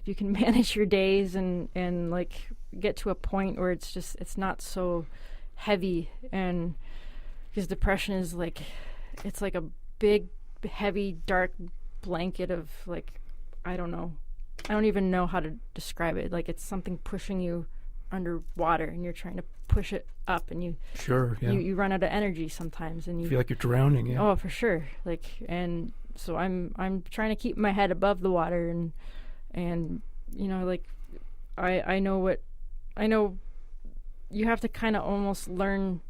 you can manage your days and like get to a point where it's not so heavy, and because depression is like, it's like a big, heavy, dark blanket of like, I don't even know how to describe it. Like it's something pushing you underwater and you're trying to push it up, and you run out of energy sometimes, and you feel like you're drowning. Yeah. Oh, for sure. Like, and so I'm trying to keep my head above the water, and you know, like I know you have to kind of almost learn.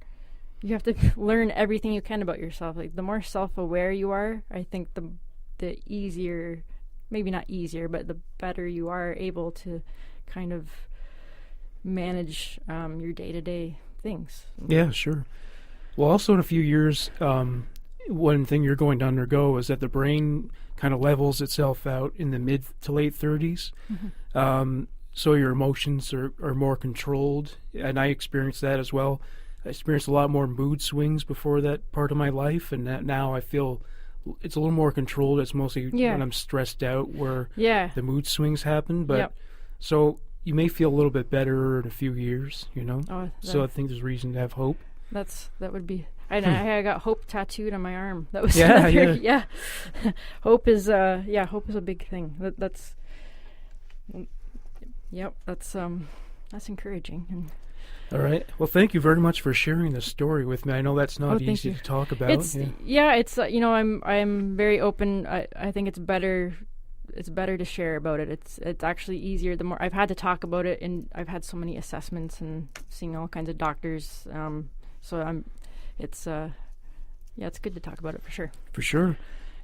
You have to learn everything you can about yourself. Like, the more self-aware you are, I think the easier, maybe not easier, but the better you are able to kind of manage your day-to-day things. Yeah, sure. Well, also in a few years, one thing you're going to undergo is that the brain kind of levels itself out in the mid to late 30s. Mm-hmm. So your emotions are more controlled, and I experienced that as well. I experienced a lot more mood swings before that part of my life, and that now I feel it's a little more controlled. It's mostly when I'm stressed out where the mood swings happen. But so you may feel a little bit better in a few years, you know. So I think there's reason to have hope. That would be. I got hope tattooed on my arm. That was Hope is hope is a big thing. That's encouraging. And all right. Well, thank you very much for sharing this story with me. I know that's not easy to talk about. It's I'm very open. I think it's better to share about it. It's actually easier the more I've had to talk about it, and I've had so many assessments and seeing all kinds of doctors. It's good to talk about it for sure. For sure.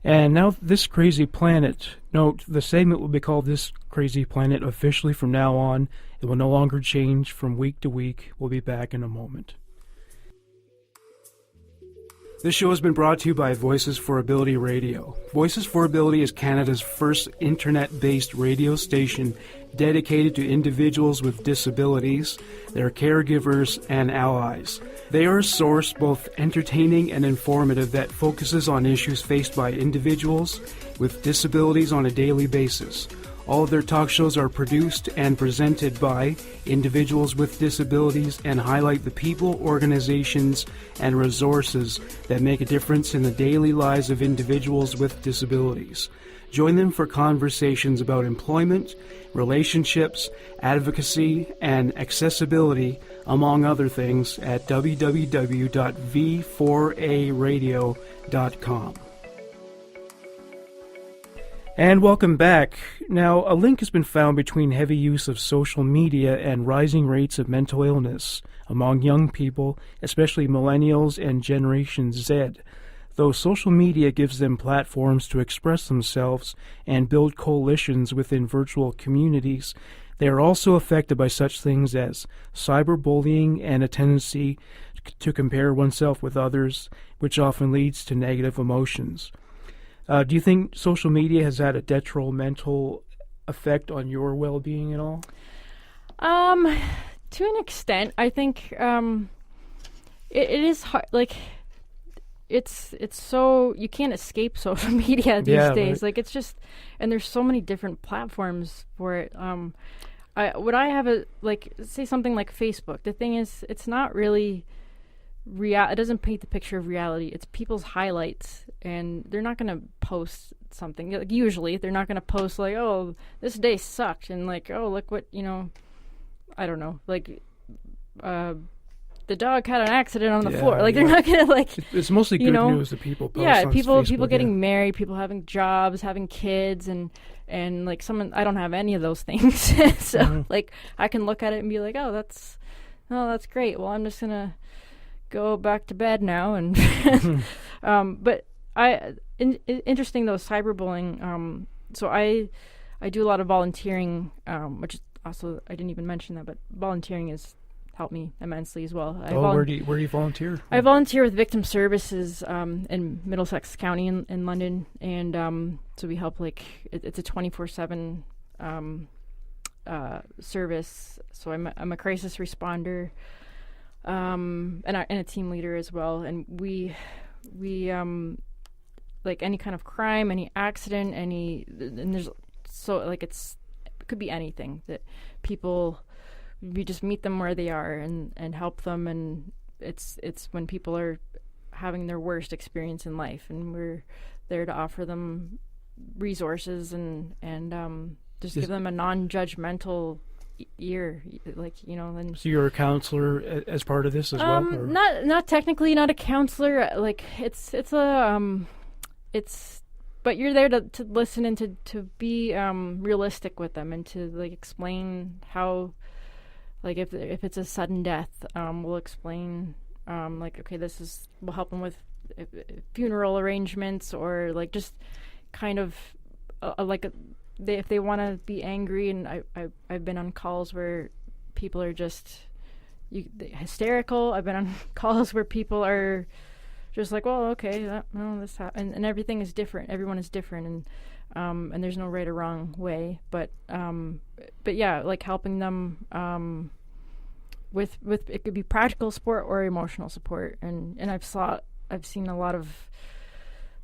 And now, This Crazy Planet. Note, the segment will be called This Crazy Planet officially from now on. It will no longer change from week to week. We'll be back in a moment. This show has been brought to you by Voices for Ability Radio. Voices for Ability is Canada's first internet-based radio station dedicated to individuals with disabilities, their caregivers, and allies. They are a source both entertaining and informative that focuses on issues faced by individuals with disabilities on a daily basis. All of their talk shows are produced and presented by individuals with disabilities and highlight the people, organizations, and resources that make a difference in the daily lives of individuals with disabilities. Join them for conversations about employment, relationships, advocacy, and accessibility, among other things, at www.v4aradio.com. And welcome back. Now, a link has been found between heavy use of social media and rising rates of mental illness among young people, especially millennials and Generation Z. Though social media gives them platforms to express themselves and build coalitions within virtual communities, they are also affected by such things as cyberbullying and a tendency to compare oneself with others, which often leads to negative emotions. Do you think social media has had a detrimental effect on your well-being at all? To an extent, I think it is hard. Like, it's so you can't escape social media these days. Right. Like, it's just, and there's so many different platforms for it. Say something like Facebook. The thing is, it's not really it doesn't paint the picture of reality. It's people's highlights, and they're not going to post something. Like, usually, they're not going to post like, "Oh, this day sucked," and like, "Oh, look what I don't know." Like, the dog had an accident on the floor. Like, they're not going to like. It's mostly good news that people post. Yeah, on people Facebook, getting married, people having jobs, having kids, and like someone. I don't have any of those things, so like I can look at it and be like, "Oh, that's great." Well, I'm just gonna go back to bed now, and but interesting though, cyberbullying. So I do a lot of volunteering, which is also, I didn't even mention that, but volunteering has helped me immensely as well. Where do you volunteer? I volunteer with Victim Services in Middlesex County in London, and so we help, like, it's a 24/7 service. So I'm a crisis responder. And a team leader as well, and we like any kind of crime, any accident, and there's it could be anything that people, we just meet them where they are and help them, and it's when people are having their worst experience in life, and we're there to offer them resources and just give them a non-judgmental year, like, and So you're a counselor as part of this as well? Or? Not technically, not a counselor. Like but you're there to listen and to be realistic with them and to like explain how, like if it's a sudden death, we'll explain like, okay, we'll help them with funeral arrangements, or like just kind of if they want to be angry, and I've been on calls where people are just hysterical. I've been on calls where people are just like, well, okay, this happened, and everything is different. Everyone is different, and there's no right or wrong way. But yeah, like helping them with it could be practical support or emotional support, and I've seen a lot of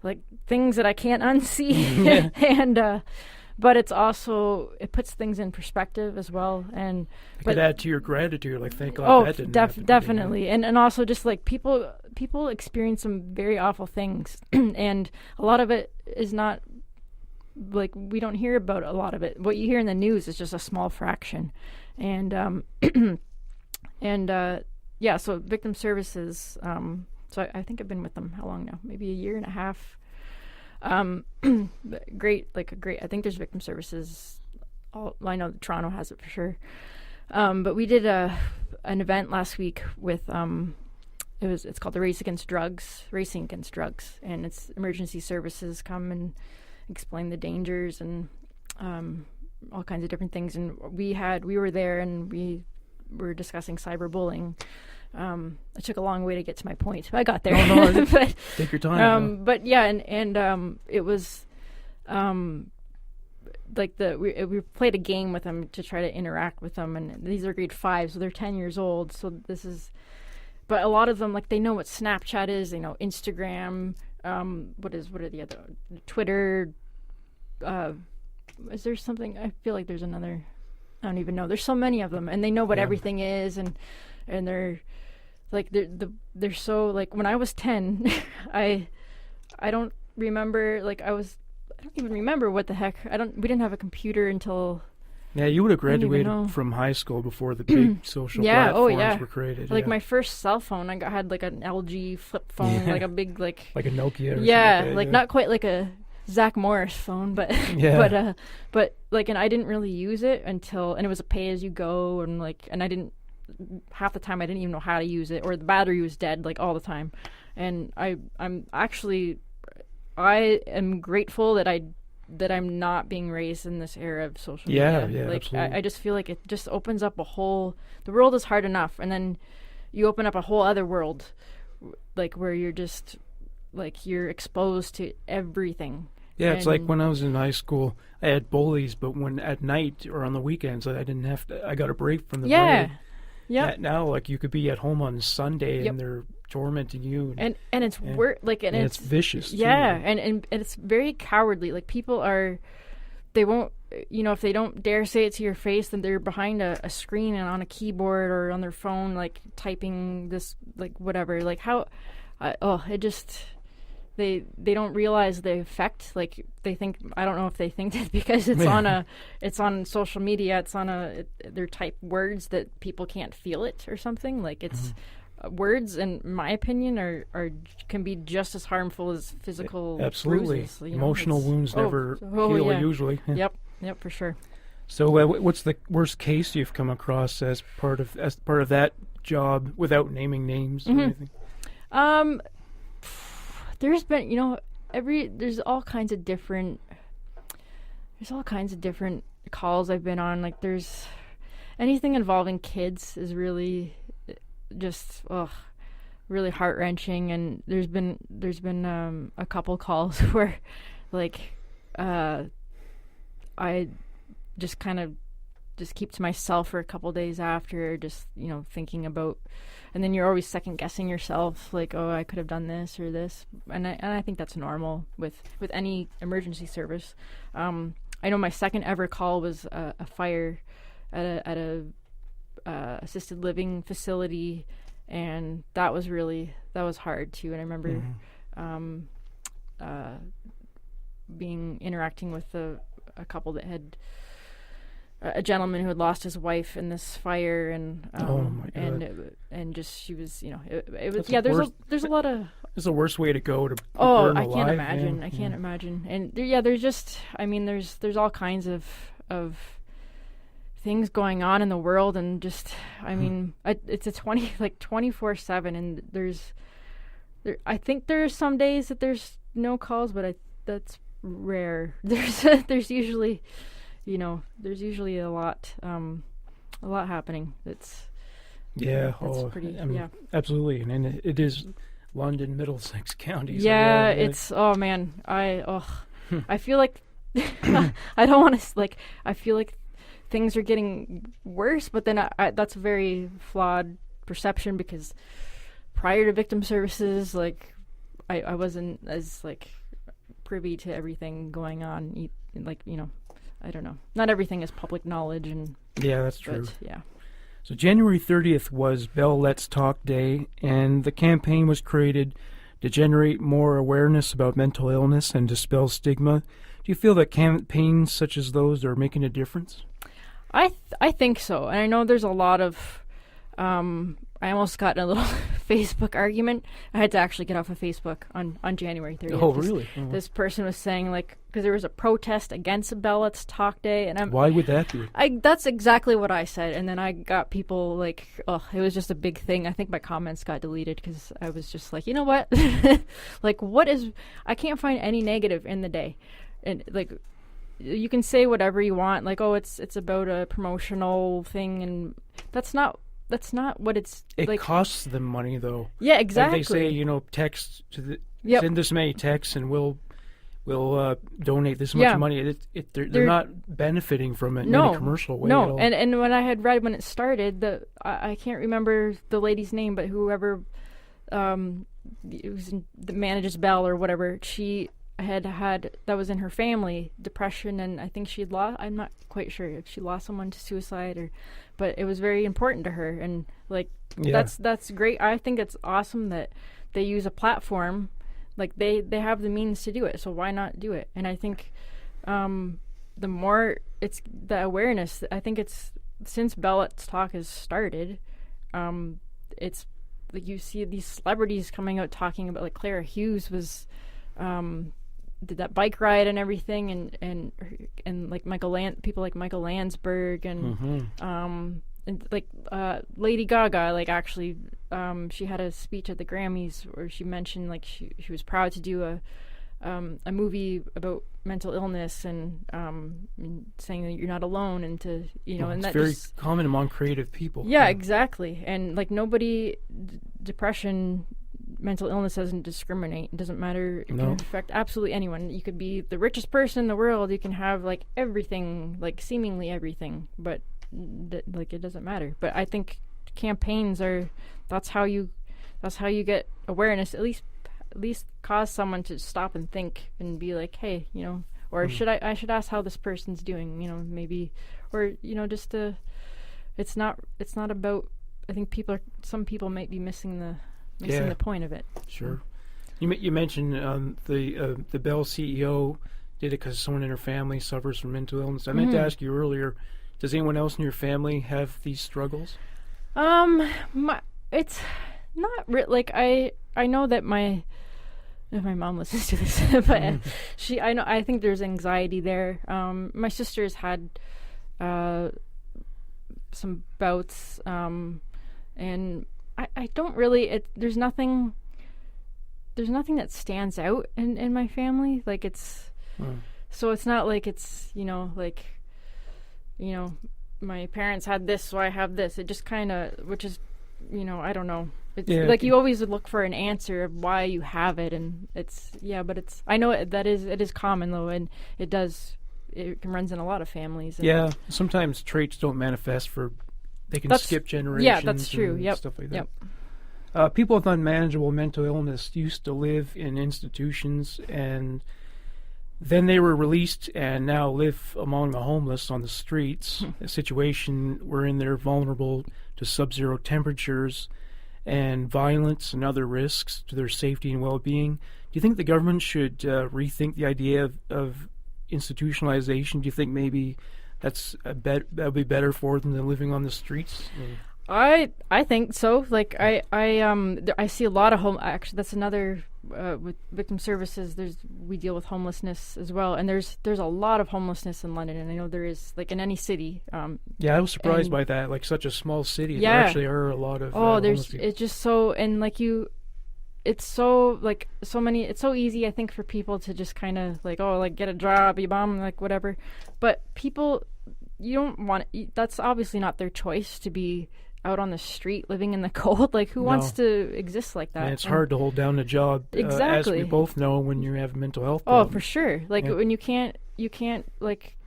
like things that I can't unsee, and but it's also, it puts things in perspective as well, and it could add to your gratitude, like thank God that didn't happen. Definitely, and also just like people experience some very awful things, and a lot of it is not like, we don't hear about a lot of it. What you hear in the news is just a small fraction, and yeah. So victim services. So I think I've been with them how long now? Maybe a year and a half. Great. I think there's victim services. I know Toronto has it for sure. But we did an event last week with it's called the Racing Against Drugs, and it's emergency services come and explain the dangers and all kinds of different things. And we were there, and we were discussing cyberbullying. It took a long way to get to my point. I got there. No, but, take your time. But yeah, and it was like we played a game with them to try to interact with them, and these are grade 5, so they're 10 years old. So but a lot of them, like, they know what Snapchat is, they know Instagram. What are the other, Twitter? Is there something? I feel like there's another. I don't even know. There's so many of them, and they know what everything is, and they're like they're so, like, when I was 10, I don't remember, like, I don't even remember what the heck. We didn't have a computer until. Yeah, you would have graduated from high school before the big social platforms were created. Like my first cell phone, I had like an LG flip phone, like a big like a Nokia. Or not quite like a Zach Morris phone, but but like, and I didn't really use it until, and it was a pay as you go, and I didn't, half the time I didn't even know how to use it, or the battery was dead like all the time. And I am grateful that I'm not being raised in this era of social media. Yeah, like absolutely. I just feel like it just opens up the world is hard enough, and then you open up a whole other world, like where you're just like, you're exposed to everything. Yeah, it's like when I was in high school, I had bullies, but when at night or on the weekends, I didn't have to. I got a break from the bully. Yeah. Now, like, you could be at home on Sunday and they're tormenting you, and it's it's vicious. Yeah, too. And it's very cowardly. Like, people they won't, if they don't dare say it to your face, then they're behind a screen and on a keyboard or on their phone, like typing this, like whatever. Like how, it just. They don't realize the effect. Like, they think, I don't know if they think that because it's it's on social media, it's on they're type words that people can't feel it or something. Like, it's words, in my opinion, can be just as harmful as physical Absolutely. bruises. Emotional wounds never heal usually. Yep, for sure. So what's the worst case you've come across as part of that job, without naming names or anything? There's been, there's all kinds of different calls I've been on. Like, there's anything involving kids is really just really heart-wrenching. And there's been a couple calls where, like, I just kind of just keep to myself for a couple days after, just thinking about, and then you're always second guessing yourself, like, oh, I could have done this or this, and I think that's normal with any emergency service. I know my second ever call was a fire at a assisted living facility, and that was hard too. And I remember interacting with a couple that had a gentleman who had lost his wife in this fire, and Oh my God. and just she was, it was, That's yeah. the worst. There's a lot of. It's the worst way to go to Oh, burn I alive. can't imagine. Yeah. I can't imagine. And there's just, I mean, there's all kinds of things going on in the world, and just, I mean, it's a 24/7, and I think there's some days that there's no calls, but that's rare. There's usually, there's usually a lot happening. That's pretty, yeah. Absolutely. And it is London, Middlesex counties. Yeah, it's, oh man, I feel like I don't want to, I feel like things are getting worse, but then that's a very flawed perception, because prior to victim services, I wasn't as privy to everything going on. I don't know. Not everything is public knowledge, and yeah, that's true. But, yeah. So January 30th was Bell Let's Talk Day, and the campaign was created to generate more awareness about mental illness and dispel stigma. Do you feel that campaigns such as those are making a difference? I think so, and I know there's a lot of. I almost got in a little Facebook argument. I had to actually get off of Facebook on January 30th. Oh, really? This person was saying, because there was a protest against Bell Let's Talk Day, and why would that be? That's exactly what I said, and then I got people it was just a big thing. I think my comments got deleted because I was just like, you know what? I can't find any negative in the day, and you can say whatever you want, it's about a promotional thing, and that's not what it's. It costs them money, though. Yeah, exactly. Like they say, text to the send this many texts, and we'll donate this much money. They're not benefiting from it in any commercial way. No, at all. And when I had read when it started, I can't remember the lady's name, but whoever that manages Bell or whatever, she had that was in her family, depression, and I think she had lost. I'm not quite sure if she lost someone to suicide but it was very important to her, and that's great. I think it's awesome that they use a platform, they have the means to do it, so why not do it? And I think the more it's the awareness, I think it's since Bell Let's Talk has started, it's you see these celebrities coming out talking about, Clara Hughes was did that bike ride and everything, and people like Michael Landsberg, and Lady Gaga, actually she had a speech at the Grammys where she mentioned she was proud to do a movie about mental illness, and saying that you're not alone, and to and it's that very common among creative people. Yeah, exactly. And nobody, depression, mental illness doesn't discriminate. It doesn't matter. It can affect absolutely anyone. You could be the richest person in the world. You can have everything, seemingly everything, but it doesn't matter. But I think campaigns that's how you get awareness. At least cause someone to stop and think and be like, hey, or I should ask how this person's doing, maybe, or just to. It's not about. I think some people might be missing the point of it. Sure. You mentioned the Bell CEO did it because someone in her family suffers from mental illness. I meant to ask you earlier, does anyone else in your family have these struggles? It's not I know that if my mom listens to this, but I think there's anxiety there. My sister's had some bouts, and I don't really. There's nothing that stands out in my family. So it's not it's my parents had this, so I have this. It just kind of, which is, I don't know. It's you always look for an answer of why you have it, and but I know it is common though, and it runs in a lot of families. Sometimes traits don't manifest they can skip generations. Yeah, that's true. Yep. Stuff like that. Yep. People with unmanageable mental illness used to live in institutions, and then they were released and now live among the homeless on the streets, a situation wherein they're vulnerable to sub-zero temperatures and violence and other risks to their safety and well-being. Do you think the government should rethink the idea of institutionalization? Do you think maybe that's that'll be better for them than living on the streets? I think so. Like I see a lot of actually that's another with victim services. We deal with homelessness as well, and there's a lot of homelessness in London, and I know there is like in any city. Yeah, I was surprised by that. Like such a small city, yeah. There actually are a lot of it's just so, and like it's so like so many. It's so easy, I think, for people to just kind of like get a job, you bum, like whatever. But people, you don't want. That's obviously not their choice to be out on the street living in the cold. Like who wants to exist like that? And it's hard to hold down a job, exactly, as we both know, when you have mental health problems. Oh, for sure. Like when you can't like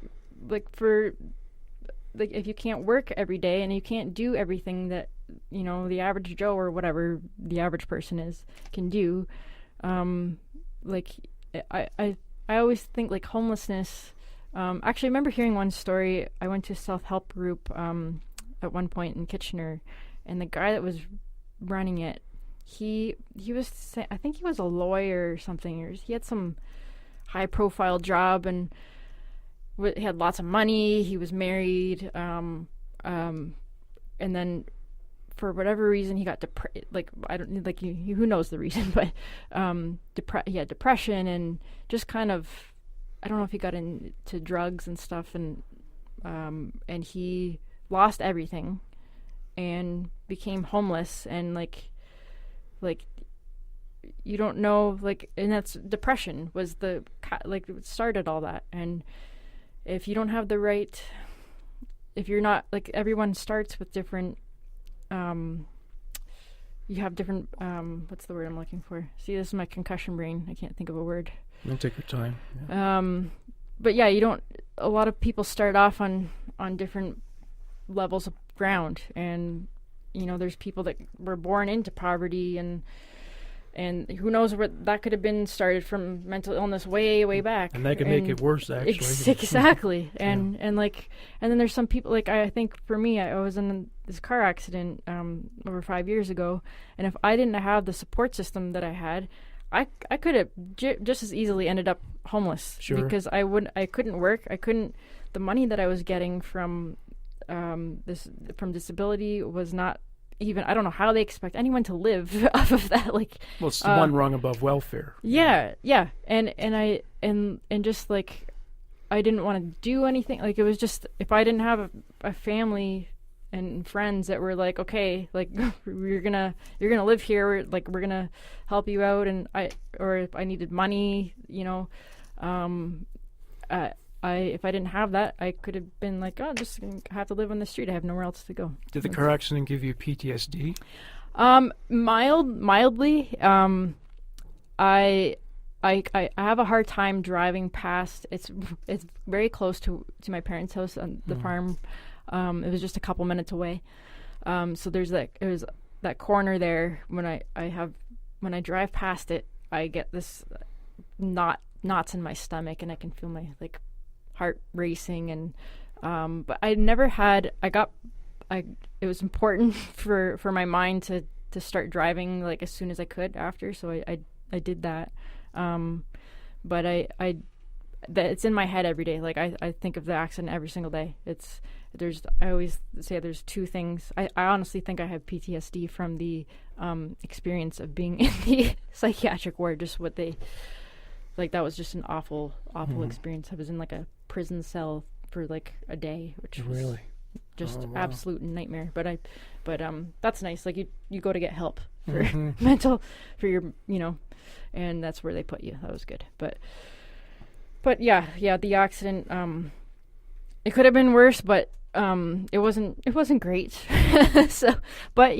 if you can't work every day and you can't do everything that the average Joe or whatever the average person can do. Like I always think like homelessness. Actually, I remember hearing one story. I went to a self-help group at one point in Kitchener, and the guy that was running it, he was I think he was a lawyer or something, or he had some high-profile job, and he had lots of money. He was married, and then for whatever reason he got like I don't like who knows the reason, but he had depression and just kind of, I don't know if he got into drugs and stuff, and he lost everything and became homeless, and like you don't know, like, and that's depression was like it started all that. And if you don't have the right, if you're not, like, everyone starts with different you have different what's the word I'm looking for? See, this is my concussion brain. I can't think of a word. Don't take your time. Yeah. But yeah, a lot of people start off on different levels of ground, and there's people that were born into poverty, and who knows where that could have been started from mental illness way back, and that can make it worse, actually. Exactly. and then there's some people, like, I think for me, I was in this car accident over 5 years ago, and if I didn't have the support system that I had, I could have just as easily ended up homeless. Sure. Because I couldn't work. The money that I was getting from disability was not even, I don't know how they expect anyone to live off of that. Like, well, it's the one rung above welfare. Yeah. And just like, I didn't want to do anything. Like, it was just, if I didn't have a family and friends that were like, okay, like, you're gonna live here, like, we're gonna help you out, and or if I needed money, if I didn't have that, I could have been like, oh, just have to live on the street. I have nowhere else to go. Did the car accident give you PTSD? Mildly. I have a hard time driving past. It's very close to my parents' house on the farm. It was just a couple minutes away. So there's it was that corner there. When I drive past it, I get this knots in my stomach, and I can feel my heart racing, and but I never had. It was important for my mind to start driving like as soon as I could after, so I did that. But it's in my head every day. Like, I think of the accident every single day. I always say there's two things. I honestly think I have PTSD from the experience of being in the psychiatric ward. Just what they, like, that was just an awful experience. I was in like a prison cell for like a day, which was really just absolute nightmare. But that's nice. Like, you go to get help for mental, for your, and that's where they put you. That was good. But yeah, the accident, it could have been worse, but it wasn't great. So, but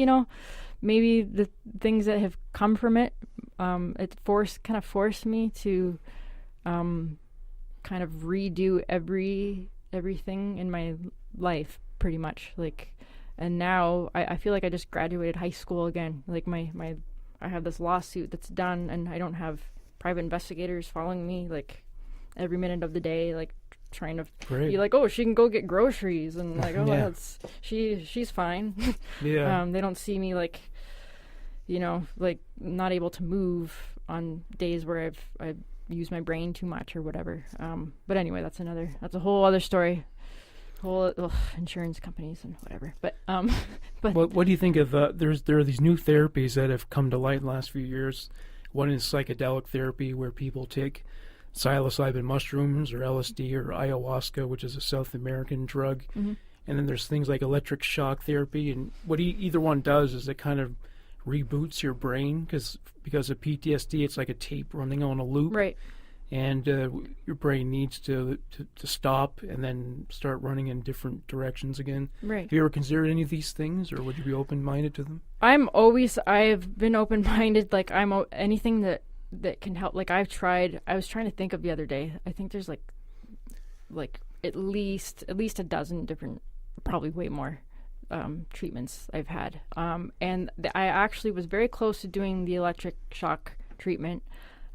maybe the things that have come from it, it kind of forced me to kind of redo everything in my life, pretty much. Like, and now I feel like I just graduated high school again. Like, I have this lawsuit that's done, and I don't have private investigators following me like every minute of the day, like trying to be like, oh, she can go get groceries, and like, oh, that's she's fine. Yeah. They don't see me like, like not able to move on days where I've used my brain too much or whatever. But anyway, that's a whole other story. Well, insurance companies and whatever. But but What do you think of there are these new therapies that have come to light in the last few years. One is psychedelic therapy, where people take psilocybin mushrooms or LSD or ayahuasca, which is a South American drug. mm-hmm. And then there's things like electric shock therapy. And what either one does is it kind of reboots your brain because of PTSD. It's like a tape running on a loop. Right. And your brain needs to stop and then start running in different directions again. Right. Have you ever considered any of these things, or would you be open-minded to them? I've been open-minded. Like, anything that can help. Like, I was trying to think of the other day. I think there's like at least a dozen different, probably way more, treatments I've had. And I actually was very close to doing the electric shock treatment.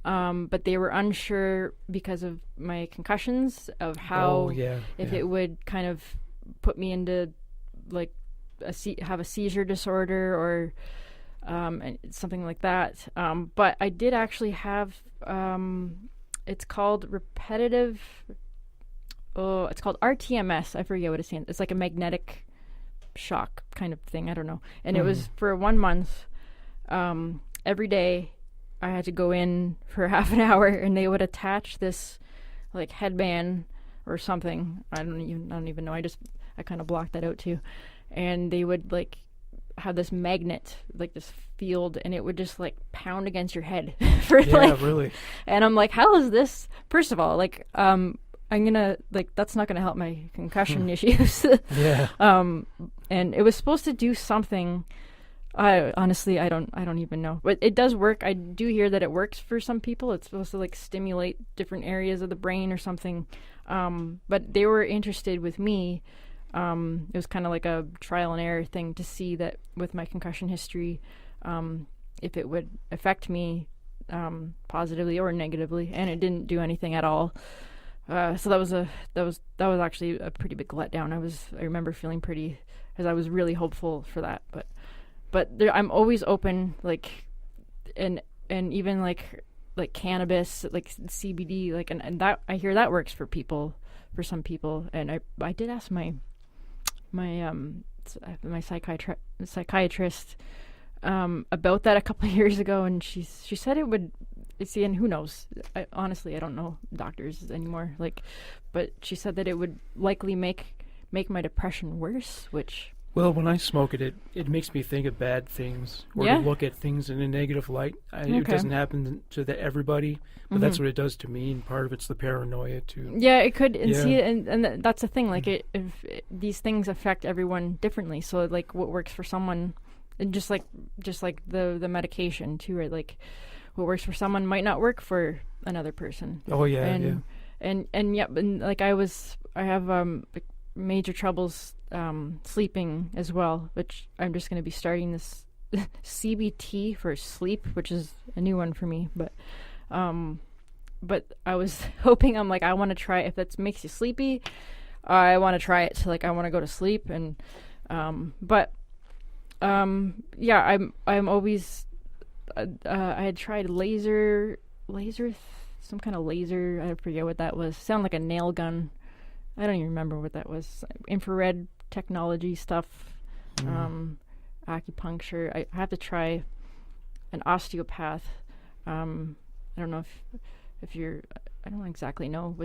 But they were unsure because of my concussions of how it would kind of put me into like have a seizure disorder or something like that. But I did actually have it's called it's called RTMS. I forget what it's saying. It's like a magnetic shock kind of thing. I don't know. And it was for 1 month. Every day I had to go in for half an hour, and they would attach this like headband or something. I don't even know. I kind of blocked that out too. And they would like have this magnet, like this field, and it would just like pound against your head for really. And I'm like, how is this? First of all, like I'm gonna like that's not gonna help my concussion issues. Yeah. And it was supposed to do something. Honestly, I don't even know, but it does work. I do hear that it works for some people. It's supposed to like stimulate different areas of the brain or something. But they were interested with me. It was kind of like a trial and error thing to see that with my concussion history, if it would affect me positively or negatively, and it didn't do anything at all. So that was actually a pretty big letdown. I remember feeling because I was really hopeful for that, but I'm always open, like, and even like cannabis, like CBD, like, and that I hear that works for some people. And I did ask my psychiatrist about that a couple of years ago, and she said it would. See, and who knows? Honestly, I don't know doctors anymore. Like, but she said that it would likely make my depression worse, which. Well, when I smoke it makes me think of bad things or to look at things in a negative light. It doesn't happen to everybody, but that's what it does to me, and part of it's the paranoia too. Yeah, it could, and see, and that's the thing. Like, these things affect everyone differently. So, like, what works for someone, and just like the medication too, right? Like, what works for someone might not work for another person. Oh yeah, and like I have major troubles sleeping as well, which I'm just going to be starting this CBT for sleep, which is a new one for me. But I was hoping, I'm like, I want to try, if that makes you sleepy, I want to try it to, like, I want to go to sleep. And yeah, I'm always I had tried laser some kind of laser, I forget what that was. Sound like a nail gun. I don't even remember what that was. Infrared technology stuff, acupuncture. I have to try an osteopath. I don't know if you're. I don't exactly know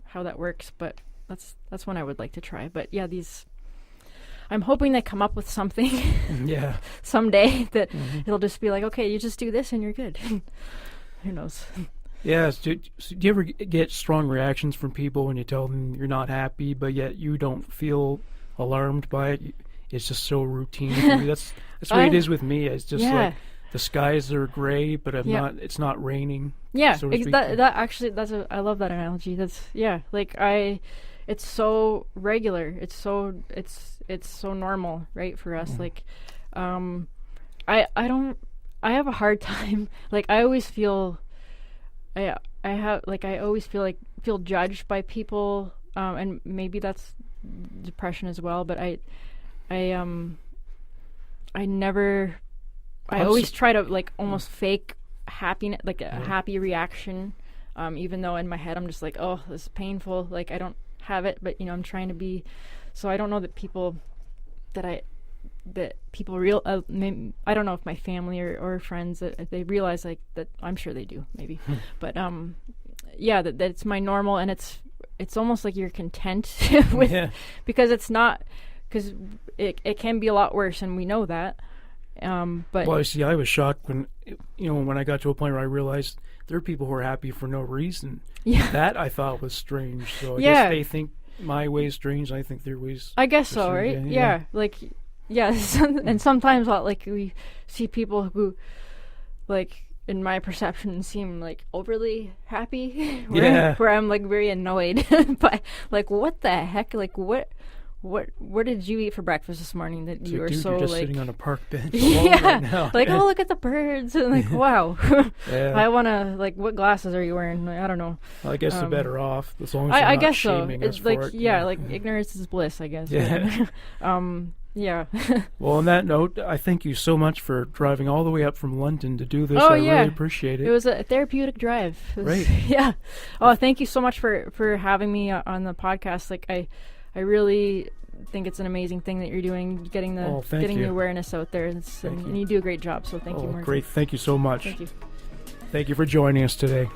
how that works, but that's one I would like to try. But yeah, I'm hoping they come up with something. Yeah. Someday that it'll just be like, okay, you just do this and you're good. Who knows? Yeah. Do you ever get strong reactions from people when you tell them you're not happy, but yet you don't feel alarmed by it? It's just so routine for you. That's the way it is with me. It's just like the skies are gray, but it's not raining. Yeah. So that actually, I love that analogy. Like it's so regular. It's so normal, right, for us. Like, I have a hard time. Like, I always feel, I always feel judged by people, and maybe that's depression as well. But I always try to, like, almost fake happiness, like a happy reaction, even though in my head I'm just like, oh, this is painful. Like, I don't have it, but I'm trying to be. So I don't know that people I don't know if my family or friends that they realize like that. I'm sure they do, maybe, but yeah, that it's my normal, and it's almost like you're content with because it's not, because it can be a lot worse, and we know that. But well, see, I was shocked when when I got to a point where I realized there are people who are happy for no reason. Yeah, that I thought was strange. So I guess they think my way is strange. I think their ways. I guess so, right? Yeah. Like, and sometimes we see people who, like, in my perception, seem like overly happy. Where I'm like very annoyed. But like, what the heck? Like, what did you eat for breakfast this morning that you were so you're just like sitting on a park bench right now. Like, oh, look at the birds, and like, wow. I want to, like, what glasses are you wearing? Like, I don't know. Well, I guess they're better off as long as you're I not guess shaming so. us It's like for it. like ignorance is bliss, I guess. Yeah. Yeah. Well, on that note, I thank you so much for driving all the way up from London to do this. Oh, I really appreciate it. It was a therapeutic drive. Right. Yeah. Oh, thank you so much for having me on the podcast. Like, I really think it's an amazing thing that you're doing, getting the awareness out there. And you do a great job. So thank you, Morgan. Great. Thank you so much. Thank you. Thank you for joining us today.